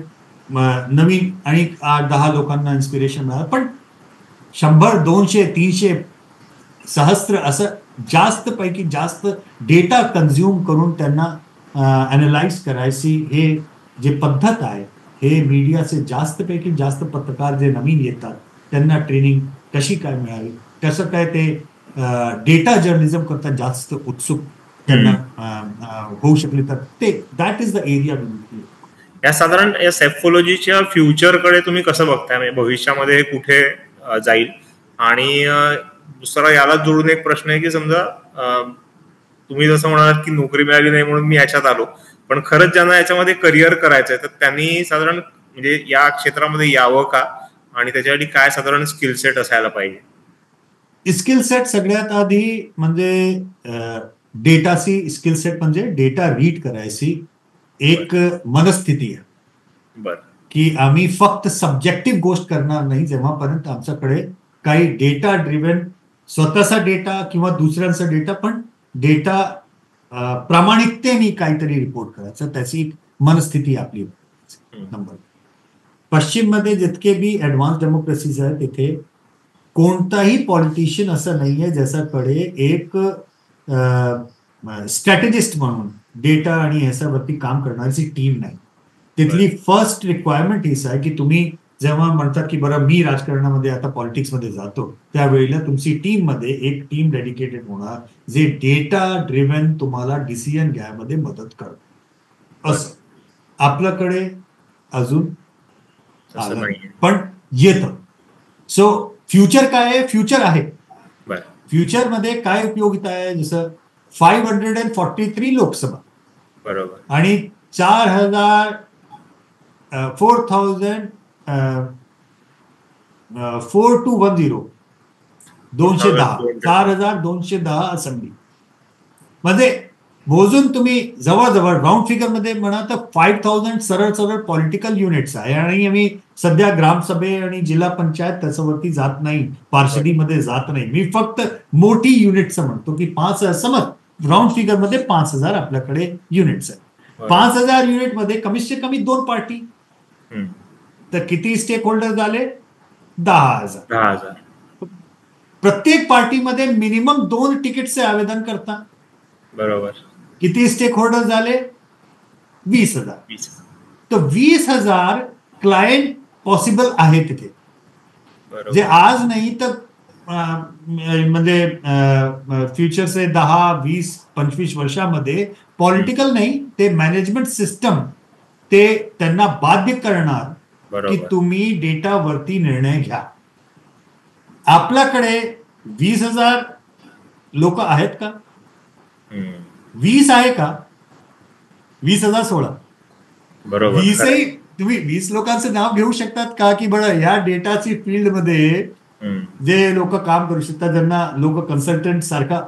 Speaker 1: नवीन आणि 8-10 लोकांना इन्स्पिरेशन मिळालं. पण 100, 200, 300, सहस्त्र असं जास्त पैकी जास्त डेटा कन्झ्युम करून त्यांना अनालाइज करायची हे जे पद्धत आहे, हे मीडियाचे जास्त पैकी जास्त पत्रकार जे नवीन येतात त्यांना ट्रेनिंग कशी काय मिळावी, कसं काय ते डेटा जर्नलिझम करता जास्त उत्सुक त्यांना होऊ शकले तर ते दॅट इज द एरिया.
Speaker 2: या साधारण या सेफोलॉजीच्या फ्युचरकडे तुम्ही कसं बघताय, म्हणजे भविष्यामध्ये कुठे जाईल? आणि दुसरा याला जोडून एक प्रश्न आहे की समजा तुम्ही जसं म्हणालात की नोकरी मिळाली नाही म्हणून मी याच्यात आलो, पण खरंच ज्यांना याच्यामध्ये करिअर करायचं आहे तर त्यांनी साधारण म्हणजे या क्षेत्रामध्ये यावं का, आणि त्याच्यासाठी काय साधारण स्किल सेट असायला पाहिजे?
Speaker 1: स्किल सेट सगळ्यात आधी म्हणजे डेटाची स्किल सेट म्हणजे डेटा रीड करायची एक मनस्थिती आहे.
Speaker 2: बरं.
Speaker 1: की आम्ही फक्त सब्जेक्टिव्ह गोष्ट करणार नाही जेव्हापर्यंत आमच्याकडे काही डेटा ड्रिव्हन स्वतःचा डेटा किंवा दुसऱ्यांचा डेटा, पण डेटा प्रामाणिकतेने काहीतरी रिपोर्ट करायचं, त्याची एक मनस्थिती आपली. नंबर पश्चिममध्ये जितके बी ऍडव्हान्स डेमोक्रेसीज आहेत तिथे कोणताही पॉलिटिशियन असं नाहीये ज्याच्याकडे एक स्ट्रॅटेजिस्ट म्हणून डेटा आणि ह्याच्यावरती काम करण्याची टीम नाही. तिथली फर्स्ट रिक्वायरमेंट हीच आहे की तुम्ही जेव्हा म्हणतात की बरं मी राजकारणामध्ये आता पॉलिटिक्समध्ये जातो, त्यावेळेला तुमची टीम मध्ये एक टीम डेडिकेटेड होणार जे डेटा ड्रिव्हन तुम्हाला डिसिजन घ्यायमध्ये मदत करत. असं आपल्याकडे अजून पण येतं. सो फ्युचर काय आहे? फ्युचर आहे.
Speaker 2: बरं.
Speaker 1: फ्युचरमध्ये काय उपयोगिता आहे? जसं 543 लोकसभा
Speaker 2: बरोबर.
Speaker 1: आणि 4210 4210 असेंब्ली मध्ये मोजून तुम्ही जवळजवळ राऊंड फिगर मध्ये म्हणा तर 5000 सरळ सरळ पॉलिटिकल युनिट्स आहे. आणि आम्ही सध्या ग्रामसभे आणि जिल्हा पंचायत त्याच्यावरती जात नाही, पार्षदीमध्ये जात नाही. मी फक्त मोठी युनिट्स म्हणतो की 5,000 समज राऊंड फिगर मध्ये 5,000 आपल्याकडे युनिट्स आहेत. 5,000 युनिट मध्ये कमीत से कमी 2 पार्टी, तर किती स्टेक होल्डर झाले? 10,000. प्रत्येक पार्टीमध्ये मिनिमम 2 तिकीटचे आवेदन करता.
Speaker 2: बरोबर.
Speaker 1: किती स्टेक होल्डर झाले? 20,000. तर 20,000 क्लायंट पॉसिबल आहे तिथे, जे आज नाही तर म्हणजे फ्युचरचे 10-20-25 वर्षामध्ये पॉलिटिकल नाही, ते मॅनेजमेंट सिस्टम ते त्यांना बाध्य करणार की तुम्ही डेटावरती निर्णय घ्या. आपल्याकडे 20,000 लोक आहेत का? 20 आहे का? 20,016.
Speaker 2: बरोबर.
Speaker 1: 20ही तुम्ही 20 लोकांचं नाव घेऊ शकतात का की बरं या डेटाची फील्ड मध्ये जे लोक काम करू शकतात, ज्यांना लोक कन्सल्टंट सारखा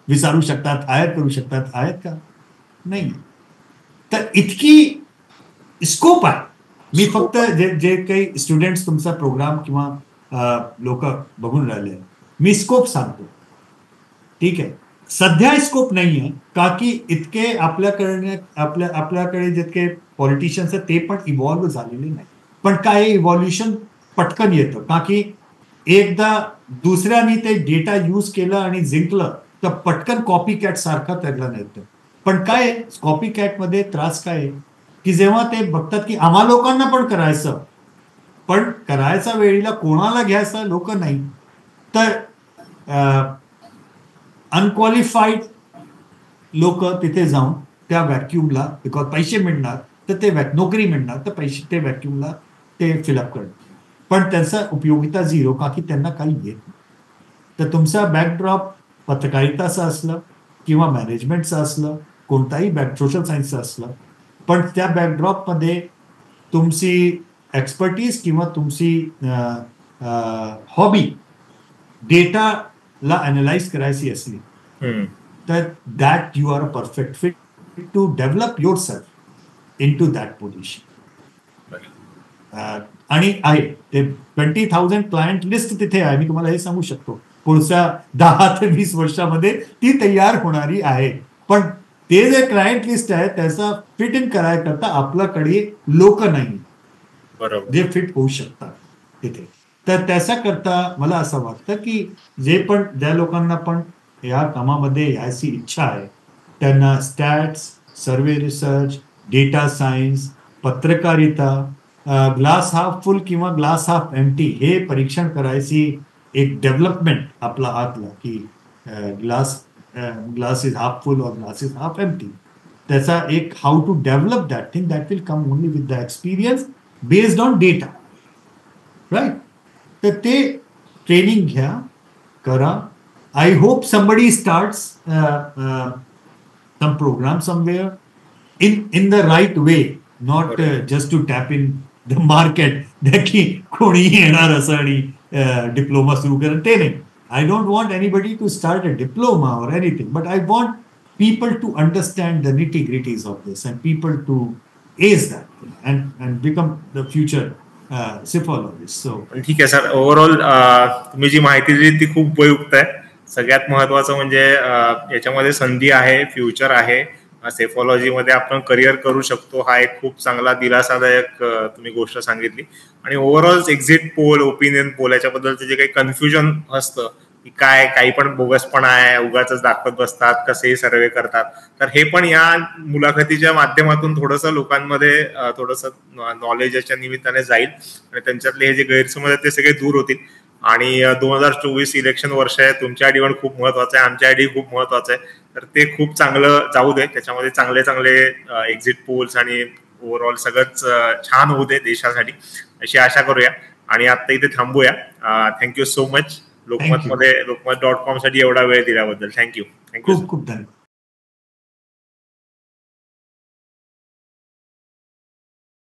Speaker 1: विचारू शकतात, हायर करू शकतात, आहेत का? नाही. तर इतकी स्कोप आहे. मी फक्त जे काही स्टुडंट्स तुमचा प्रोग्राम किंवा लोक बघून राहिले, मी स्कोप सांगतो. ठीक आहे. सध्या स्कोप नाहीये का की इतके आपल्याकडे जितके पॉलिटिशियन्स आहेत ते पण इव्हॉल्व्ह झालेले नाही. पण काय इव्हॉल्युशन पटकन येतं का की एकदा दुसऱ्याने ते डेटा यूज केलं आणि जिंकलं तर पटकन कॉपी कॅट सारखा त्याला येतं. पण काय कॉपी कॅट मध्ये त्रास काय आहे की जेव्हा ते बघतात की आम्हा लोकांना पण करायचं, पण करायचा वेळीला कोणाला घ्यायचं लोक नाही, तर अनक्वालिफाईड लोक तिथे जाऊन त्या व्हॅक्युमला, बिकॉज पैसे मिळणार तर ते नोकरी मिळणार तर पैसे ते व्हॅक्युमला ते फिलअप करणार, पण त्यांचा उपयोगिता झिरो का की त्यांना काही येत नाही. तर तुमचा बॅकड्रॉप पत्रकारिताचं असलं किंवा मॅनेजमेंटचं असलं, कोणताही सोशल सायन्सचं असलं, पण त्या बॅकड्रॉपमध्ये तुमची एक्सपर्टीज किंवा तुमची हॉबी डेटाला अनालाइज करायची असली तर that you are a perfect fit to develop your self in to that position. आणि आहे ते 20,000 क्लायंट लिस्ट तिथे आहे. मी तुम्हाला हे सांगू शकतो पुढच्या 10 ते 20 वर्षामध्ये ती तयार होणारी आहे. पण ते जे क्लायंट लिस्ट आहे त्याचा फिट इन करायकरता आपल्याकडे लोक नाही जे फिट होऊ शकतात तिथे. तर त्याच्याकरता मला असं वाटतं की ज्या लोकांना पण या कामामध्ये यायची इच्छा आहे त्यांना स्टॅट्स, सर्वे रिसर्च, डेटा सायन्स, पत्रकारिता, ग्लास हाफ फुल किंवा ग्लास हाफ एम्प्टी हे परीक्षण करायची एक डेव्हलपमेंट आपला हातला की ग्लास इज हाफ फुल और ग्लास इज हाफ एम्प्टी. त्याचा एक how to develop that thing that will come only with the experience based on data, right. तर ते ट्रेनिंग घ्या, करा. I hope somebody starts some program somewhere in the right way, not just to tap in the market. की कोणीही येणार असं आणि diploma सुरू करेल ते नाही. I don't want anybody to start a diploma or anything, but I want people to understand the nitty-gritties of this and people to ace that and become the future psephologists. So
Speaker 2: ठीक आहे sir. Overall तुम्ही जी माहिती दिली ती खूप उपयुक्त आहे. सगळ्यात महत्वाचं म्हणजे याच्यामध्ये संधी आहे, फ्युचर आहे. सेफॉलॉजीमध्ये आपण करिअर करू शकतो, हा एक खूप चांगला दिलासादायक तुम्ही गोष्ट सांगितली. आणि overall exit poll, opinion poll याच्याबद्दलचं जे काही कन्फ्युजन असतं की काही पण बोगसपण आहे, उगाच दाखवत बसतात, कसेही सर्वे करतात, तर हे पण या मुलाखतीच्या माध्यमातून थोडंसं लोकांमध्ये थोडंसं नॉलेजच्या निमित्ताने जाईल आणि त्यांच्यातले हे जे गैरसमज आहेत ते सगळे दूर होतील. आणि 2024 इलेक्शन वर्ष आहे, तुमच्यासाठी पण खूप महत्वाचं आहे, आमच्यासाठी खूप महत्वाचं आहे. तर ते खूप चांगलं जाऊ दे, त्याच्यामध्ये चांगले चांगले एक्झिट पोल्स आणि ओव्हरऑल सगळंच छान होऊ दे देशासाठी, अशी आशा करूया. आणि आता इथे थांबूया. थँक्यू सो मच लोकमत.com साठी एवढा वेळ दिल्याबद्दल. थँक्यू.
Speaker 1: खूप खूप धन्यवाद.